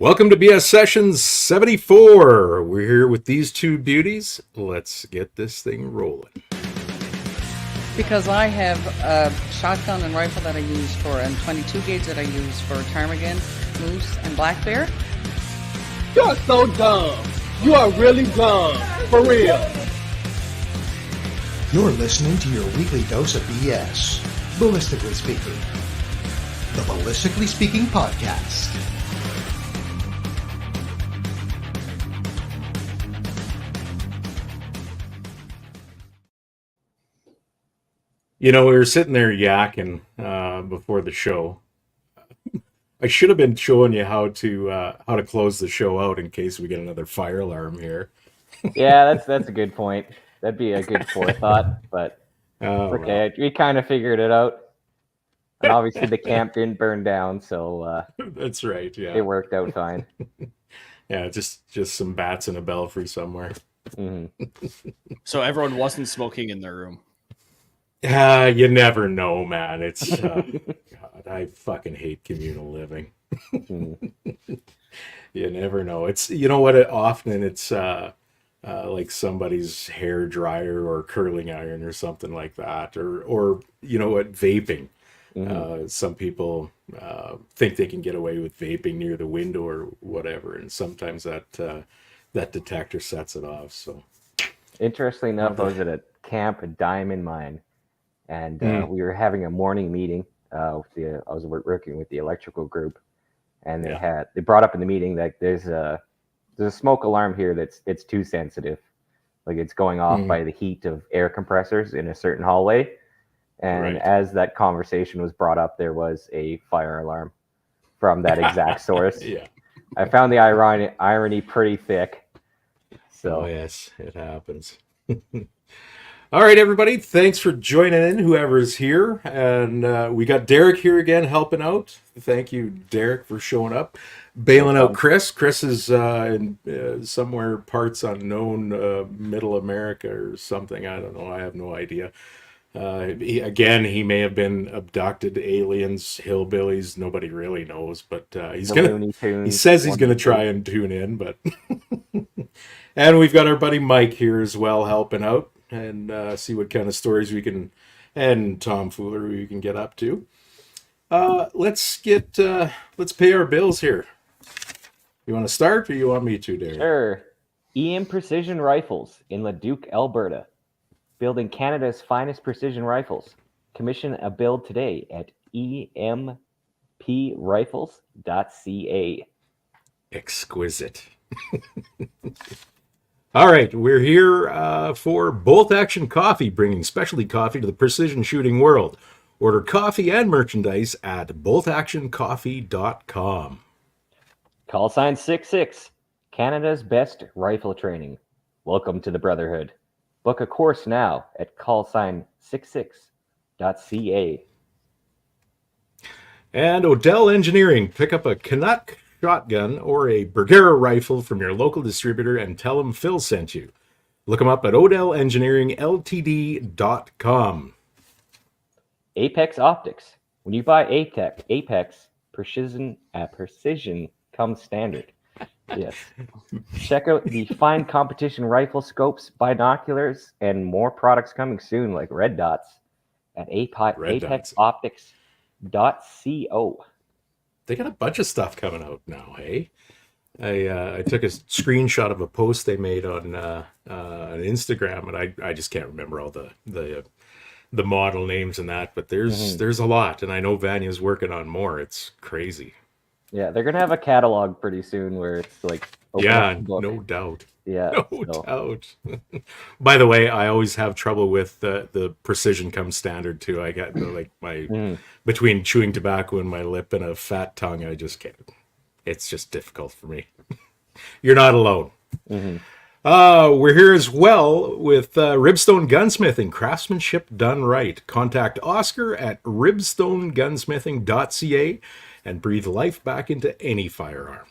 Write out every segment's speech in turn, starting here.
Welcome to BS Sessions 74. We're here with these two beauties. Let's get this thing rolling. Because I have a shotgun and rifle that I use for, and 22 gauge that I use for ptarmigan, moose, and black bear. You are so dumb. You are really dumb. For real. You're listening to your weekly dose of BS, Ballistically Speaking. The Ballistically Speaking Podcast. You know, we were sitting there yakking before the show. I should have been showing you how to close the show out in case we get another fire alarm here. Yeah, that's a good point. That'd be a good forethought, but okay. Well. We kind of figured it out. And obviously the camp didn't burn down, so that's right, yeah. It worked out fine. Yeah, just some bats in a belfry somewhere. Mm-hmm. So everyone wasn't smoking in their room. You never know, man. It's God, I fucking hate communal living. You never know. It's, you know what, often it's like somebody's hair dryer or curling iron or something like that, or you know what, vaping. Mm-hmm. Some people think they can get away with vaping near the window or whatever, and sometimes that detector sets it off. So interestingly enough, I was at a camp, a Diamond Mine. And we were having a morning meeting. I was working with the electrical group, and they brought up in the meeting that there's a smoke alarm here it's too sensitive, like it's going off by the heat of air compressors in a certain hallway. And as that conversation was brought up, there was a fire alarm from that exact source. Yeah, I found the irony pretty thick. So yes, it happens. All right, everybody, thanks for joining in, whoever's here. And we got Derek here again helping out. Thank you, Derek, for showing up. Bailing out Kris. Kris is in somewhere parts unknown, middle America or something. I don't know. I have no idea. He may have been abducted, aliens, hillbillies. Nobody really knows, but he says he's going to try and tune in. But and we've got our buddy Mike here as well helping out. And see what kind of stories we can, and tomfoolery we can get up to. Let's pay our bills here. You want to start, or you want me to, Derek? Sure. EM Precision Rifles in Leduc, Alberta, building Canada's finest precision rifles. Commission a build today at emprifles.ca. Exquisite. All right, we're here for Bolt Action Coffee, bringing specialty coffee to the precision shooting world. Order coffee and merchandise at boltactioncoffee.com. Call sign 66, Canada's best rifle training. Welcome to the Brotherhood. Book a course now at callsign66.ca. And Odell Engineering, pick up a Canuck shotgun or a Bergara rifle from your local distributor and tell them Phil sent you. Look them up at odellengineeringltd.com. Apex Optics. When you buy Apex, precision comes standard. Yes. Check out the fine competition rifle scopes, binoculars, and more products coming soon, like red dots, at apexoptics.co. They got a bunch of stuff coming out now, hey? I took a screenshot of a post they made on Instagram, and I just can't remember all the model names and that, but there's a lot, and I know Vanya's working on more. It's crazy. Yeah, they're gonna have a catalog pretty soon where it's like no doubt. Yeah, no doubt. By the way, I always have trouble with the precision comes standard too. I got my between chewing tobacco and my lip and a fat tongue, I just can't. It's just difficult for me. You're not alone. We're here as well with Ribstone Gunsmithing, craftsmanship done right. Contact Oscar at ribstonegunsmithing.ca and breathe life back into any firearm.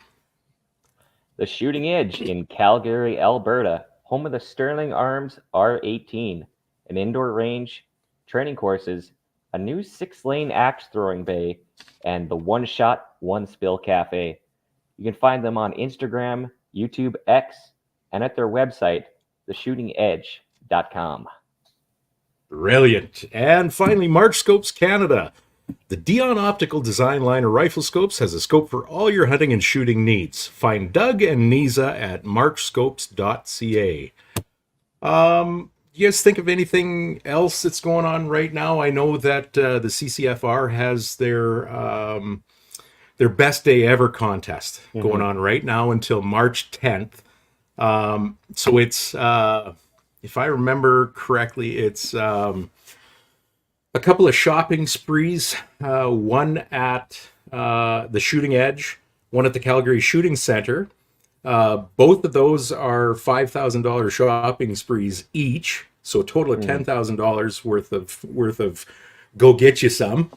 The Shooting Edge in Calgary, Alberta, home of the Sterling Arms R18, an indoor range, training courses, a new 6-lane axe throwing bay, and the One Shot, One Spill Cafe. You can find them on Instagram, YouTube, X, and at their website, theshootingedge.com. Brilliant. And finally, March Scopes Canada. The Dion Optical Design line of rifle scopes has a scope for all your hunting and shooting needs. Find Doug and Nisa at marchscopes.ca. You guys think of anything else that's going on right now? I know that the CCFR has their best day ever contest going on right now until March 10th. So it's, if I remember correctly, it's a couple of shopping sprees, one at the Shooting Edge, one at the Calgary Shooting Center. Both of those are $5,000 shopping sprees each, so a total of $10,000 worth of go get you some.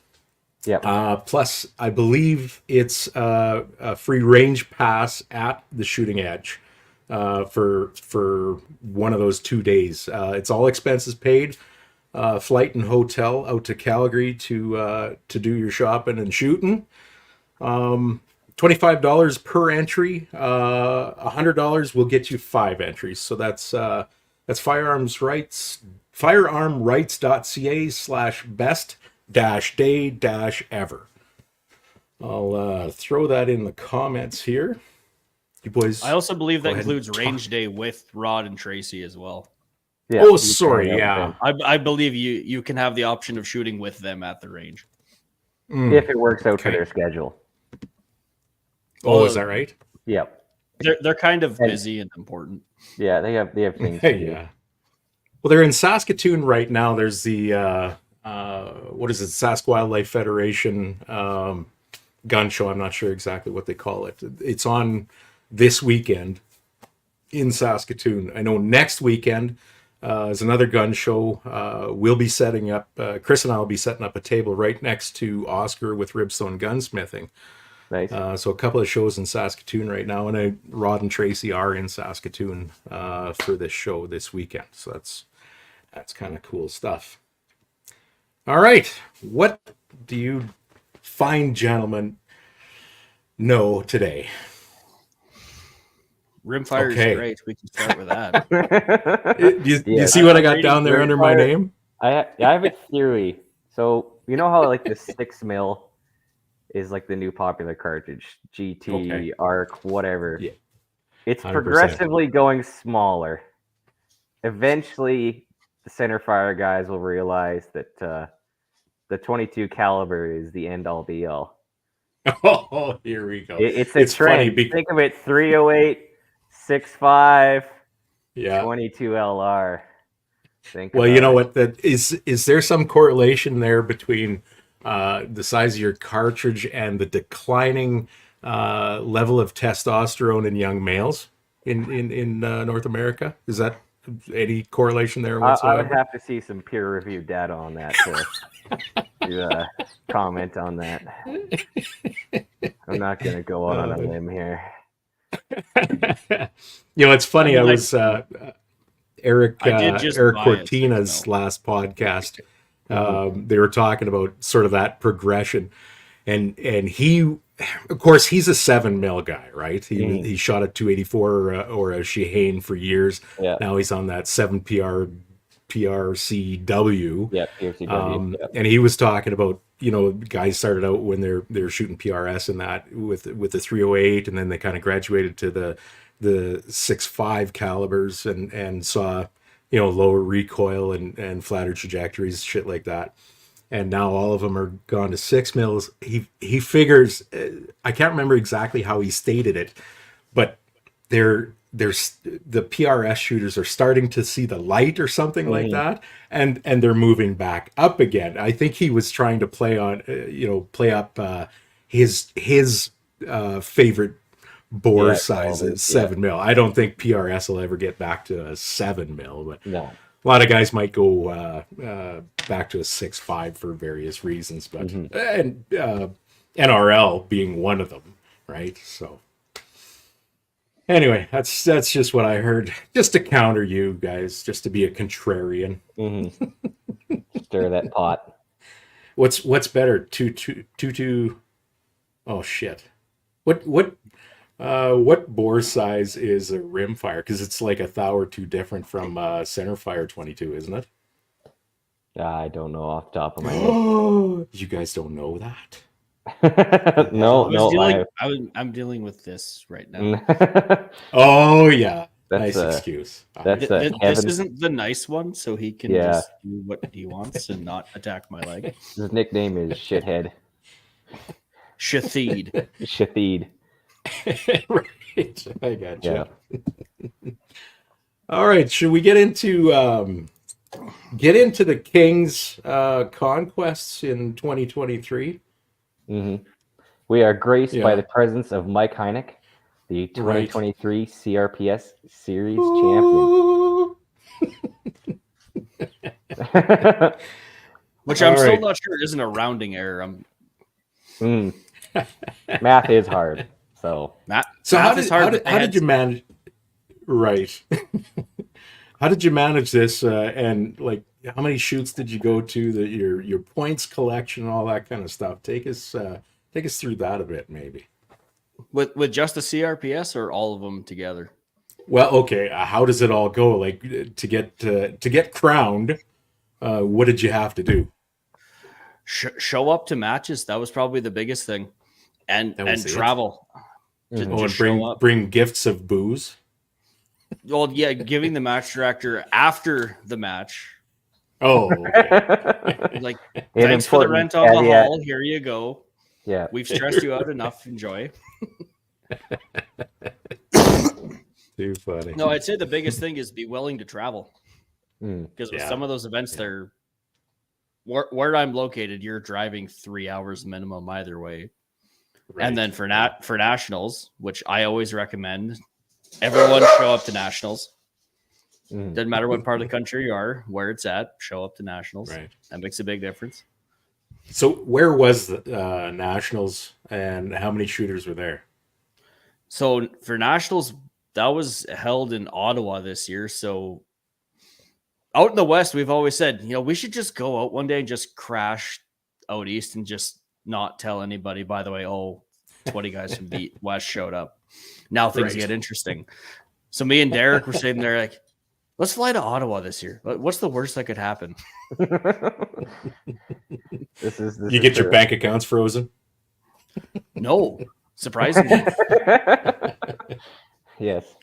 Yep. Plus, I believe it's a free range pass at the Shooting Edge for one of those 2 days. It's all expenses paid. Flight and hotel out to Calgary to do your shopping and shooting. $25 per entry. $100 will get you 5 entries. So that's firearmsrights.ca/best-day-ever. I'll throw that in the comments here. You boys. I also believe that ahead includes and range day with Rod and Tracy as well. Yeah, Oh, sorry. Yeah. I believe you can have the option of shooting with them at the range. if it works out for Okay. their schedule. Oh, is that right? Yep. They're kind of busy and important. Yeah, they have things to do. Yeah. Well, they're in Saskatoon right now. There's the what is it? Sask Wildlife Federation gun show. I'm not sure exactly what they call it. It's on this weekend in Saskatoon. I know next weekend is another gun show. We'll be setting up. Kris and I will be setting up a table right next to Oscar with Ribstone Gunsmithing. Nice. So a couple of shows in Saskatoon right now, and Rod and Tracy are in Saskatoon for this show this weekend. So that's kind of cool stuff. All right, what do you fine gentlemen know today? Rimfire Okay. is great. We can start with that. You see what I got down there under my name? I have a theory. So you know how like the 6mm is like the new popular cartridge, GT, Okay. ARC, whatever. Yeah. It's 100%. progressively going smaller. Eventually, the center fire guys will realize that the 22 caliber is the end all be all. Oh, here we go. It's a It's funny trend. Think of it: 308, 6.5, Yeah. 22 LR. Think Well, about you know it. what? That is there some correlation there between the size of your cartridge and the declining level of testosterone in young males in North America? Is that any correlation there I whatsoever? would have to see some peer-reviewed data on that to comment on that. I'm not going to go out on a limb here. You know, it's funny. I mean, I was Eric I did just Eric buy it, Cortina's so. last podcast. They were talking about sort of that progression, and he, of course, he's a 7mm guy, right? He shot a 284 or a Shihane for years. Yeah. Now he's on that 7PR PRCW. Yeah, PRCW. And he was talking about, you know, guys started out when they're shooting PRS and that with the 308, and then they kind of graduated to the 6.5 calibers and saw, you know, lower recoil and flatter trajectories, shit like that. And now all of them are gone to 6mm. He figures, I can't remember exactly how he stated it, but there's the PRS shooters are starting to see the light or something like that, and they're moving back up again. I think he was trying to play on, play up his favorite bore size is 7mm. I don't think PRS will ever get back to a 7mm, but No. a lot of guys might go back to a 6.5 for various reasons, but and NRL being one of them, right? So anyway, that's just what I heard, just to counter you guys, just to be a contrarian. Stir that pot. What's better, two? Oh shit! What What bore size is a rimfire? Because it's like a thou or two different from centerfire 22, isn't it? I don't know off the top of my head. You guys don't know that? I'm dealing with this right now. Oh yeah, That's nice excuse. that's This Kevin. isn't the nice one, so he can just do what he wants and not attack my leg. His nickname is Shithead. Shathid. Shathid. Right, I got you. Yeah. All right, should we get into the Kings conquests in 2023? Mm-hmm. We are graced by the presence of Mike Hynek, the 2023 CRPS Series champion. Which I'm still not sure isn't a rounding error. Math is hard. So how did you manage? Right. How did you manage this? And like, how many shoots did you go to? Your points collection, and all that kind of stuff. Take us through that a bit, maybe. With just the CRPS or all of them together? Well, okay. How does it all go? Like to get crowned, what did you have to do? Show up to matches. That was probably the biggest thing, and travel. Just bring gifts of booze. Well, yeah, giving the match director after the match. Oh, okay. Like, thanks for the rent on the hall. Here you go. Yeah, we've stressed you out enough. Enjoy. Too funny. No, I'd say the biggest thing is be willing to travel, because with some of those events, they're where I'm located. You're driving 3 hours minimum either way, and then for nationals, which I always recommend. Everyone show up to nationals. Doesn't matter what part of the country you are, where it's at, show up to nationals. Right. That makes a big difference. So where was the nationals and how many shooters were there? So for nationals, that was held in Ottawa this year. So out in the West, we've always said, we should just go out one day and just crash out East and just not tell anybody, by the way, 20 guys from the West showed up. Now things get interesting. So me and Derek were sitting there like, let's fly to Ottawa this year. What's the worst that could happen? You get your bank accounts frozen? No, surprisingly. Yes.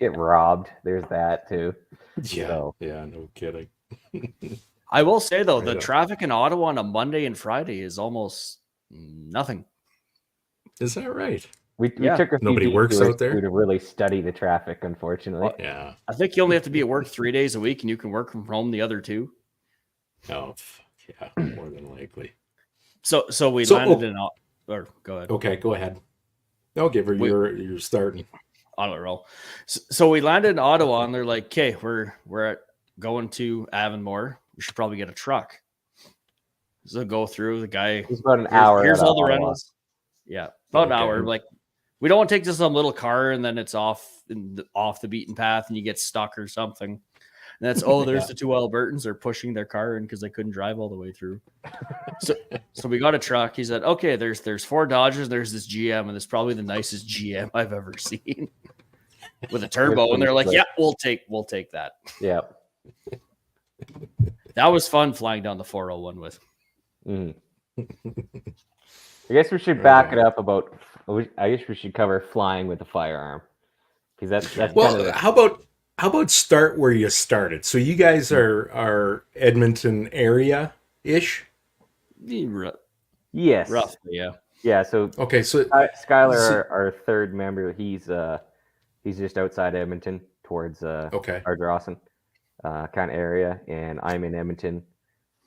Get robbed. There's that too. Yeah, no kidding. I will say though, the traffic in Ottawa on a Monday and Friday is almost nothing. Is that right? We took a few nobody works out there to really study the traffic, unfortunately. Yeah. I think you only have to be at work 3 days a week and you can work from home the other 2. Oh, yeah, more than likely. So we landed in or go ahead. Okay, go ahead. I'll give her your starting. On a roll. So we landed in Ottawa and they're like, okay, we're going to Avonmore. We should probably get a truck. So go through the guy. It's about an hour. Here's all the rentals. Yeah, about an hour. Like, we don't want to take just some little car and then it's off the beaten path and you get stuck or something. And that's there's the 2 Albertans. They're pushing their car in because they couldn't drive all the way through. So we got a truck. He said, okay, there's 4 Dodgers. There's this GM, and it's probably the nicest GM I've ever seen with a turbo. And they're like, yeah, we'll take that. Yeah. That was fun flying down the 401 with. I guess we should back it up about. I guess we should cover flying with a firearm, because that's well. Kind of how about start where you started? So you guys are Edmonton area ish. Yes, roughly, yeah. Yeah. So okay, so Skylar, our third member, he's just outside Edmonton towards Ardrossan kind of area, and I'm in Edmonton,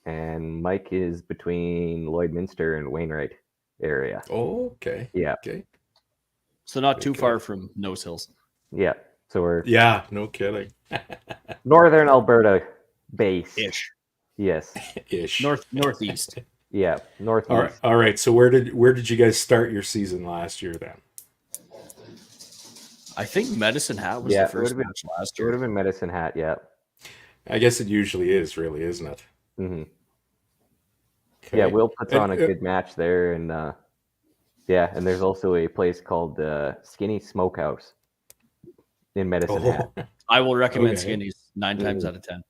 and Mike is between Lloydminster and Wainwright area. Oh, okay. Yeah. Okay. So not too far from Nose Hills. Yeah. So we're no kidding. Northern Alberta base. Ish. Yes. Ish. Northeast. Yeah. Northeast. All right. So where did you guys start your season last year then? I think Medicine Hat was the first match last year. It would have been Medicine Hat, yeah. I guess it usually is, really, isn't it? Mm-hmm. Okay. Yeah, Will puts on a good match there, and Yeah, and there's also a place called Skinny Smokehouse in Medicine Hat. Oh, I will recommend Okay. Skinnies 9 times out of 10.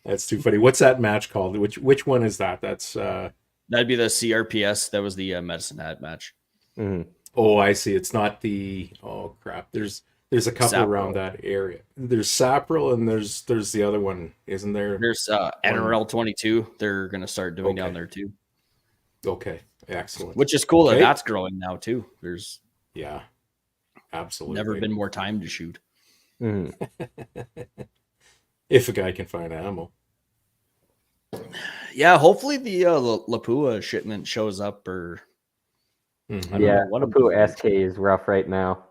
that's too funny. What's that match called? Which one is that? That's That'd be the CRPS. That was the Medicine Hat match. Mhm. oh, I see. It's not the oh crap. There's a couple around Sapril. that area. There's Sapril and there's the other one, isn't there? There's NRL 22. They're going to start doing down Okay. there too, Okay, excellent. which is cool Okay. that that's growing now too. There's Yeah, absolutely. never been more time to shoot. Mhm. If a guy can find ammo. Yeah, hopefully the Lapua shipment shows up, or Mhm. I don't Yeah, know what I'm Lapua doing. SK is rough right now.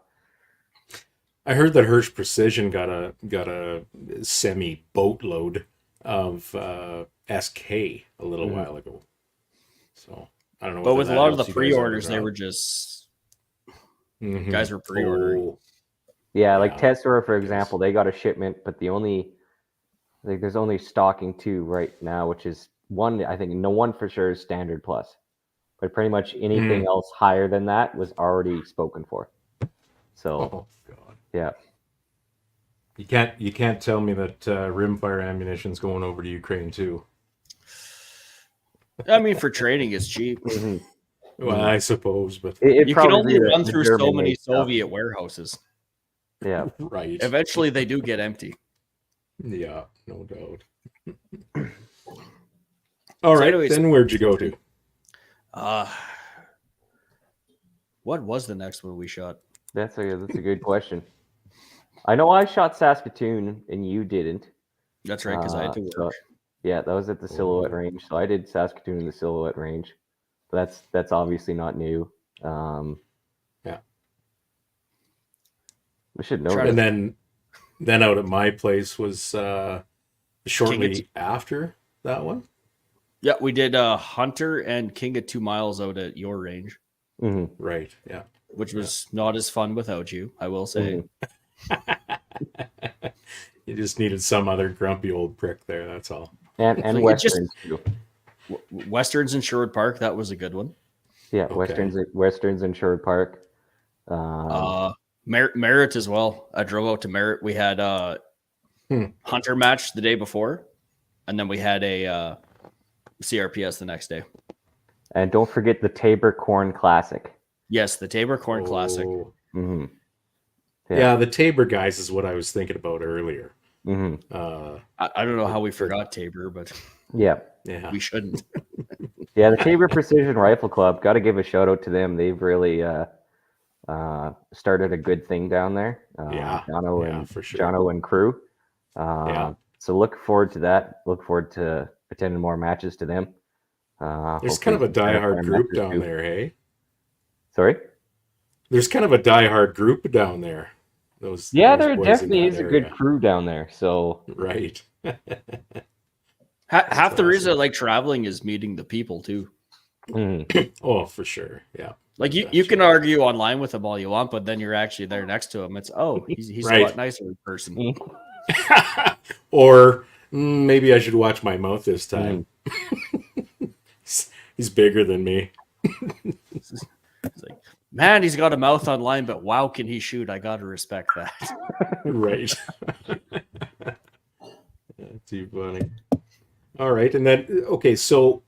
I heard that Hirsch Precision got a semi boatload of SK a little Mhm. while ago. So I don't know. But whether with a that lot of the helps you guys out or pre-orders, they not. were just Mhm. guys were pre-ordering. Oh, Yeah, like Yeah. Tessera, for Yes. example, they got a shipment, but there's only stocking 2 right now, which is one. I think no one for sure is standard plus, but pretty much anything else higher than that was already spoken for. So oh God. yeah, You can't tell me that rimfire ammunition's going over to Ukraine too. I mean, for trading, it's cheap. Mhm. Well, I suppose, but It'd You can probably only be the- run the through so German many made stuff. Soviet warehouses. Yeah, right. Eventually, they do get empty. Yeah, no doubt. All right, anyways- then where'd you go to? What was the next one we shot? that's a good question. I know I shot Saskatoon and you didn't. That's right, because I had to work. So, yeah, that was at the Silhouette range. So I did Saskatoon in the Silhouette range. But that's obviously not new. Yeah. We should know. Try that. And then out at my place was shortly King after that one. Yeah, we did Hunter and King of 2 Miles out at your range, Mhm. Right. Yeah. which was not as fun without you, I will say. You just needed some other grumpy old prick there. That's all. And It just- Westerns too. Westerns in Sherwood Park, that was a good one. Yeah, Okay. Westerns in Sherwood Park. Merritt as well. I drove out to Merritt. We had Hunter match the day before, and then we had a CRPS the next day. And don't forget the Tabor Corn Classic. Yes, the Tabor Corn Classic. Oh. hmm Yeah, the Tabor guys is what I was thinking about earlier. hmm I don't know how we forgot Tabor, but Yeah. Yeah. we shouldn't. Yeah, the Tabor Precision Rifle Club, got to give a shout out to them. They've really started a good thing down there. Yeah, for sure. Jono and crew. Yeah. So look forward to that. Look forward to attending more matches to them. There's kind of a hopefully some diehard group matches down too. there, hey? Sorry? There's kind of a diehard group down there. Those Yeah, those there boys in definitely that is a area. good crew down there. So Right. Half the reason I awesome. like traveling is meeting the people too. Oh, for sure. Yeah. Like you Gotcha. can argue online with him all you want, but then you're actually there next to him. It's he's Right. a lot nicer in person. Or maybe I should watch my mouth this time. He's bigger than me. It's like, man, he's got a mouth online, but wow, can he shoot? I gotta respect that. Right. Too funny. All right. And then, okay, so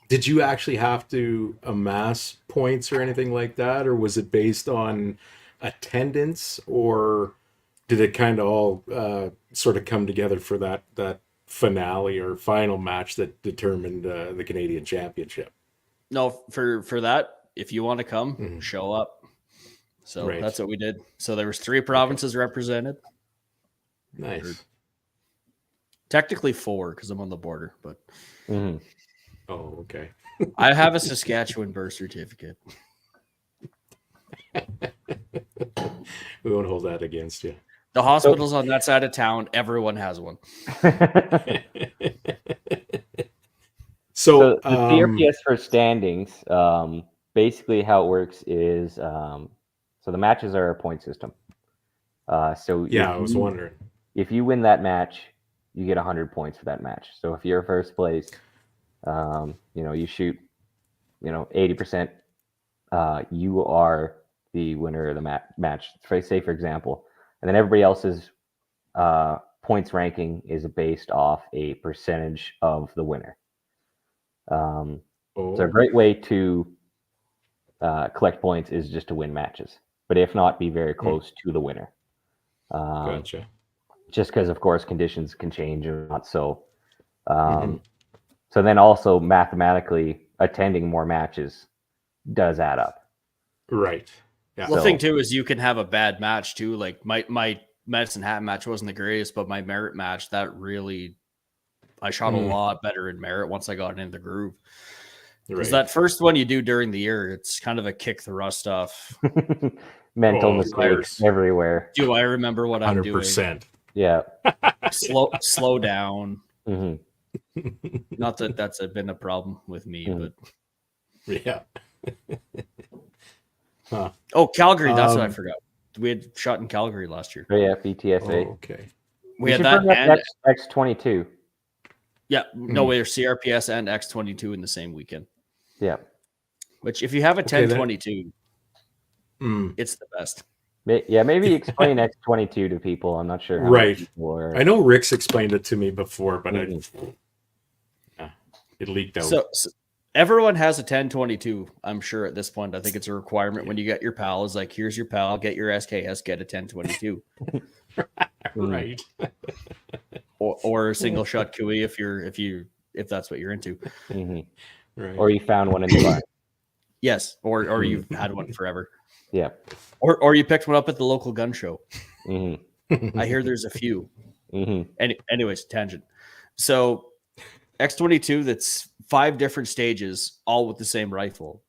did you actually have to amass points or anything like that? Or was it based on attendance? Or did it kind of all sort of come together for that finale or final match that determined the Canadian Championship? No, for that, if you want to come, show up. So Right. that's what we did. So there was 3 provinces represented. Nice. Technically 4 because I'm on the border, but mhm. Oh, okay. I have a Saskatchewan birth certificate. We won't hold that against you. The hospitals on that side of town, everyone has one. So, So the CRPS for standings, basically how it works is, so the matches are a point system. So yeah, I was wondering. if you win that match, you get 100 points for that match. So if you're first place, you shoot 80%, you are the winner of the match. Say, for example, and then everybody else's points ranking is based off a percentage of the winner. So a great way to collect points is just to win matches, but if not, be very close to the winner. Gotcha. Just because, of course, conditions can change or not. So, so then also mathematically attending more matches does add up. Right. Yeah. Well, the thing too is you can have a bad match too. Like my medicine hat match wasn't the greatest, but my merit match, that really, I shot a lot better in merit once I got into the groove. Because that first one you do during the year, it's kind of a kick the rust off. Mental mistakes everywhere. Do I remember what I'm doing? 100%. Yeah. Slow down. Mm-hmm. Not that that's been a problem with me, but yeah. Huh. Oh, Calgary. That's what I forgot. We had shot in Calgary last year. Yeah, BTSA. Oh, okay. We had that and X22. Yeah, no way. CRPS and X22 in the same weekend. Yeah. Which, if you have a 1022, it's the best. Yeah, maybe explain X22 to people. I'm not sure. Right. I know Rick's explained it to me before, but it leaked out. So everyone has a 1022, I'm sure, at this point. I think it's a requirement when you get your PAL. Is like, here's your PAL, get your SKS, get a 1022. Right. or a single shot QE if that's what you're into. Right. Or you found one in the bar. Yes, or you've had one forever. Yeah. Or you picked one up at the local gun show. I hear there's a few. Anyways, tangent. So X22, that's 5 different stages, all with the same rifle.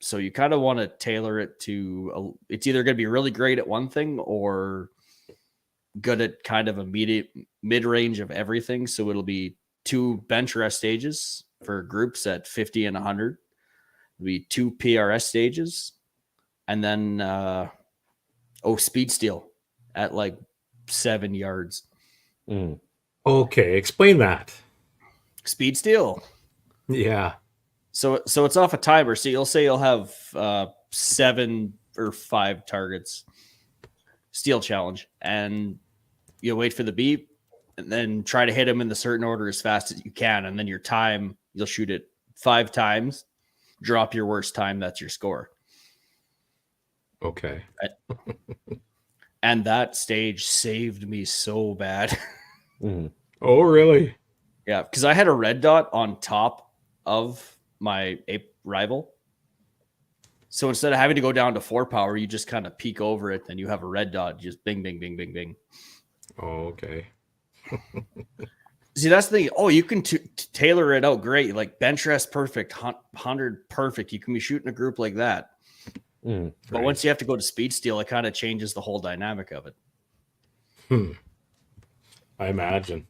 So you kind of want to tailor it to it's either going to be really great at one thing or good at kind of a mid-range of everything. So it'll be 2 bench rest stages for groups at 50 and 100. It'll be 2 PRS stages, and then speed steel at like 7 yards. Okay, explain that. Speed steel. Yeah. So it's off a timer. So you'll say you'll have 7 or 5 targets. Steel challenge, and you'll wait for the beep and then try to hit them in the certain order as fast as you can. And then your time, you'll shoot it 5 times, drop your worst time. That's your score. Okay. And that stage saved me so bad. Oh, really? Yeah. Cause I had a red dot on top of my ape rival. So instead of having to go down to 4 power, you just kind of peek over it. Then you have a red dot, just bing, bing, bing, bing, bing. Oh, okay. See, that's the thing. Oh, you can tailor it out great. Like bench rest perfect, 100 perfect. You can be shooting a group like that. But once you have to go to speed steel, it kind of changes the whole dynamic of it. I imagine.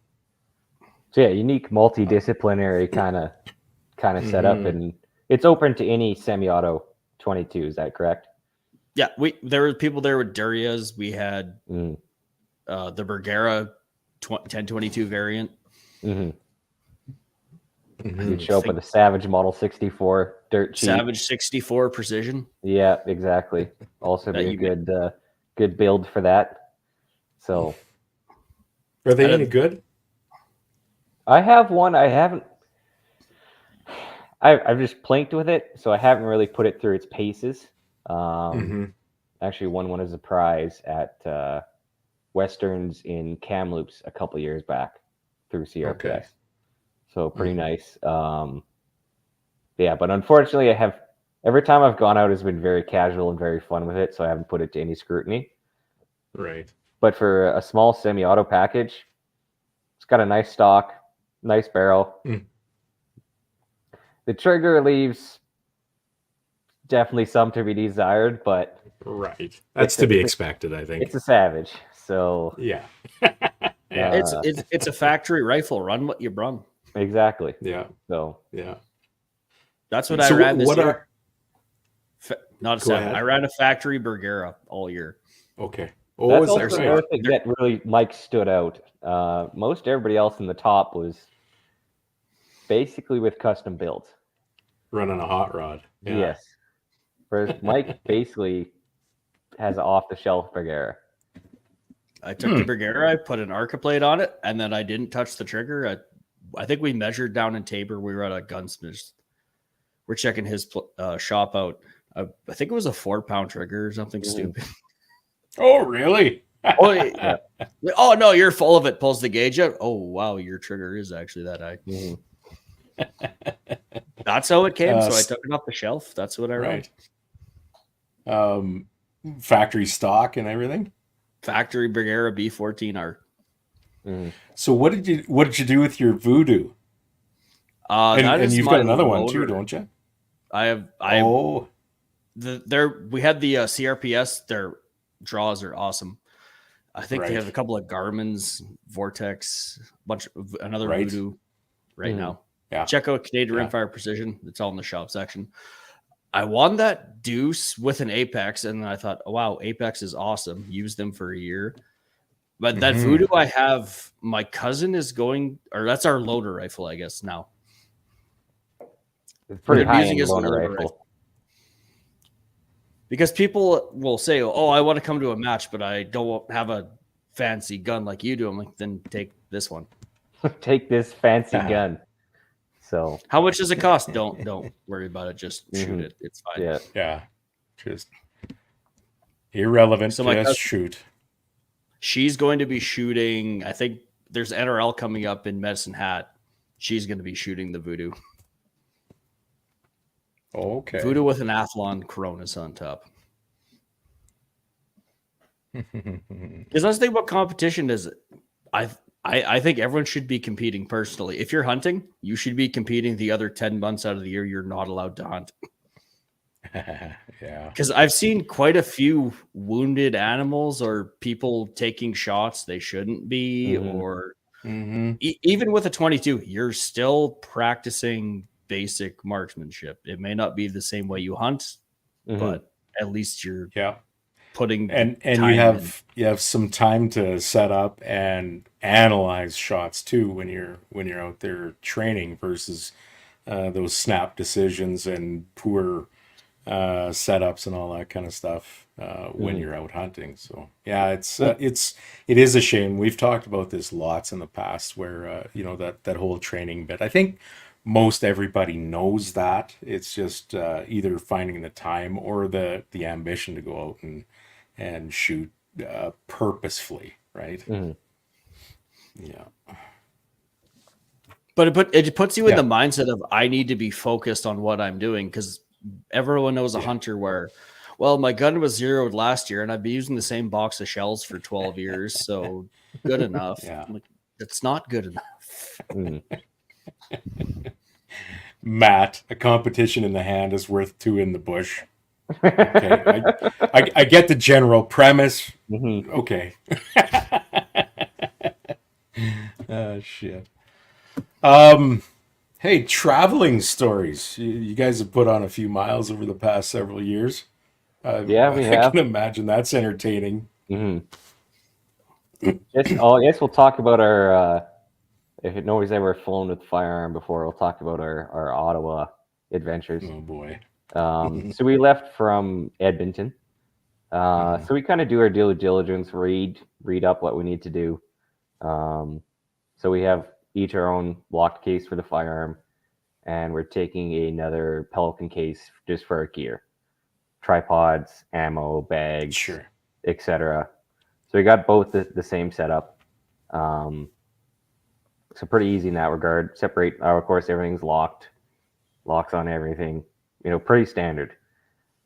So yeah, unique multidisciplinary kind of setup, and it's open to any semi-auto 22. Is that correct? Yeah, there were people there with Durias. We had the Bergera 1022 variant. You'd show up with a Savage Model 64 dirt cheap. Savage 64 Precision. Yeah, exactly. Also be a good build for that. So, are they any good? I have one. I've just planked with it, so I haven't really put it through its paces. Actually won one as a prize at Westerns in Kamloops a couple years back through CRPS. Okay. So pretty nice. Yeah, but unfortunately every time I've gone out has been very casual and very fun with it, so I haven't put it to any scrutiny. Right. But for a small semi-auto package, it's got a nice stock, nice barrel. The trigger leaves definitely some to be desired, but right. That's to be expected, I think. It's a Savage, so yeah. It's a factory rifle. Run what you brung. Exactly. Yeah. So yeah. That's what I ran this year. Not a 7. I ran a factory Bergera all year. Okay. That's also another thing that really Mike stood out. Most everybody else in the top was basically with custom builds. running a hot rod. Yeah. Yes. Whereas Mike basically has an off-the-shelf Bergara. I took the Bergara, I put an Arca plate on it, and then I didn't touch the trigger. I think we measured down in Tabor. We were at a gunsmith's. We're checking his shop out. I think it was a 4-pound trigger or something stupid. Oh, really? Oh, yeah. Oh, no, you're full of it. Pulls the gauge out. Oh, wow, your trigger is actually that high. That's how it came. So I took it off the shelf. That's what I wrote. Right. Factory stock and everything. Factory Bergara B14R. So what did you do with your Voodoo? And you've got another one too, don't you? We had the CRPS. Their draws are awesome. I think they have a couple of Garmin's, Vortex, another Voodoo now. Yeah. Check out Canadian Rimfire Precision. It's all in the shop section. I won that Deuce with an Apex, and I thought, oh, wow, Apex is awesome. Used them for a year. But that Voodoo I have, my cousin is going, or that's our loader rifle, I guess, now. It's pretty high-end loader rifle. Because people will say, oh, I want to come to a match, but I don't have a fancy gun like you do. I'm like, then take this one. Take this fancy gun. So how much does it cost? Don't worry about it. Just shoot it. It's fine. Yeah. Just irrelevant. So just shoot. She's going to be shooting. I think there's NRL coming up in Medicine Hat. She's going to be shooting the Voodoo. Okay. Voodoo with an Athlon Coronas on top. Because that's the thing about competition is I think everyone should be competing personally. If you're hunting, you should be competing the other 10 months out of the year you're not allowed to hunt. Yeah. Because I've seen quite a few wounded animals or people taking shots they shouldn't be, or even with a 22, you're still practicing basic marksmanship. It may not be the same way you hunt, but at least you're putting and you have some time to set up and analyze shots too when you're out there training versus those snap decisions and poor setups and all that kind of stuff when you're out hunting. So yeah, it is a shame. We've talked about this lots in the past where that whole training bit. I think most everybody knows that. It's just either finding the time or the ambition to go out and shoot purposefully, right? Yeah. But it puts you in the mindset of I need to be focused on what I'm doing, because everyone knows a hunter where, well, my gun was zeroed last year and I've been using the same box of shells for 12 years, so good enough. I'm like, it's not good enough. Matt, a competition in the hand is worth 2 in the bush. Okay, I get the general premise. Okay. Oh shit. Hey, traveling stories. You guys have put on a few miles over the past several years. Yeah, we have. I can imagine that's entertaining. I guess we'll talk about our. If nobody's ever flown with a firearm before, we'll talk about our Ottawa adventures. Oh boy. So we left from Edmonton. So we kind of do our due diligence, read up what we need to do. So we have each our own locked case for the firearm, and we're taking another Pelican case just for our gear, tripods, ammo, bags, etc. So we got both the same setup. So pretty easy in that regard. Separate, of course, everything's locked, locks on everything. Pretty standard.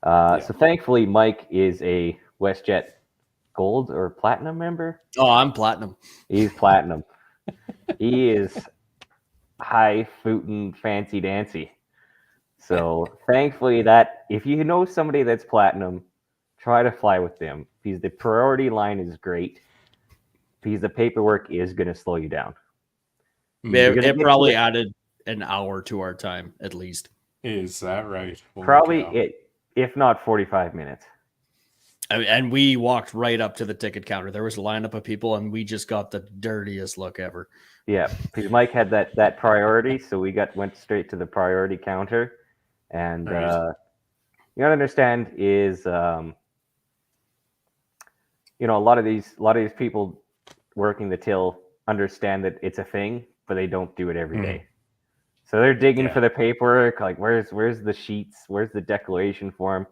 So thankfully, Mike is a WestJet Gold or Platinum member. Oh, I'm Platinum. He's Platinum. He is highfalutin, fancy dancy. So thankfully, that if you know somebody that's Platinum, try to fly with them, because the priority line is great, because the paperwork is going to slow you down. It probably added an hour to our time at least. Is that right? Probably if not 45 minutes. And we walked right up to the ticket counter. There was a lineup of people, and we just got the dirtiest look ever. Yeah, because Mike had that priority, so we went straight to the priority counter, And Right. you gotta understand is a lot of these people working the till understand that it's a thing, but they don't do it every day. So they're digging for the paperwork, like where's the sheets, where's the declaration form.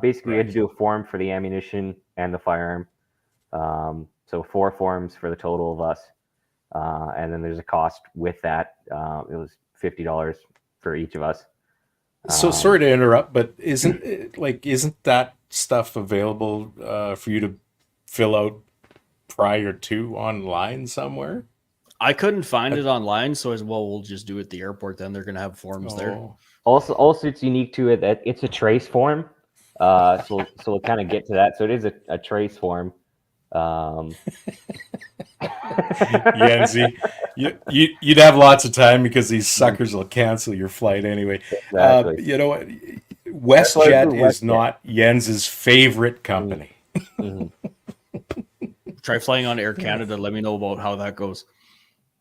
Basically, you had to do a form for the ammunition and the firearm. So 4 forms for the total of us, and then there's a cost with that. It was $50 for each of us. So sorry to interrupt, but isn't that stuff available for you to fill out prior to online somewhere? I couldn't find it online, so as well, we'll just do it at the airport. Then they're gonna have forms there. Also, it's unique to it that it's a trace form. So we'll kind of get to that. So it is a trace form. Yenzi, you'd have lots of time because these suckers will cancel your flight anyway. Exactly. You know what? WestJet is not Jens's favorite company. Try flying on Air Canada. Let me know about how that goes.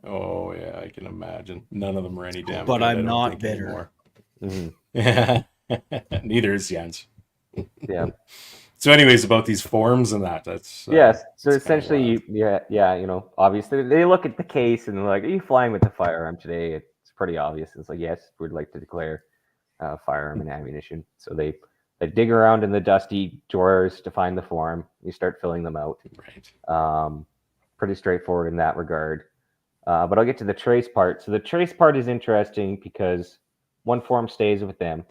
Oh yeah, I can imagine. None of them are any damn. But good, I'm not bitter. Yeah, neither is Jens. Yeah. So, anyways, about these forms and that's yes. So that's essentially, obviously they look at the case and they're like, "Are you flying with the firearm today?" It's pretty obvious. It's like, yes, we'd like to declare firearm and ammunition. So they dig around in the dusty drawers to find the form. You start filling them out. Right. Pretty straightforward in that regard. But I'll get to the trace part. So the trace part is interesting because one form stays with them,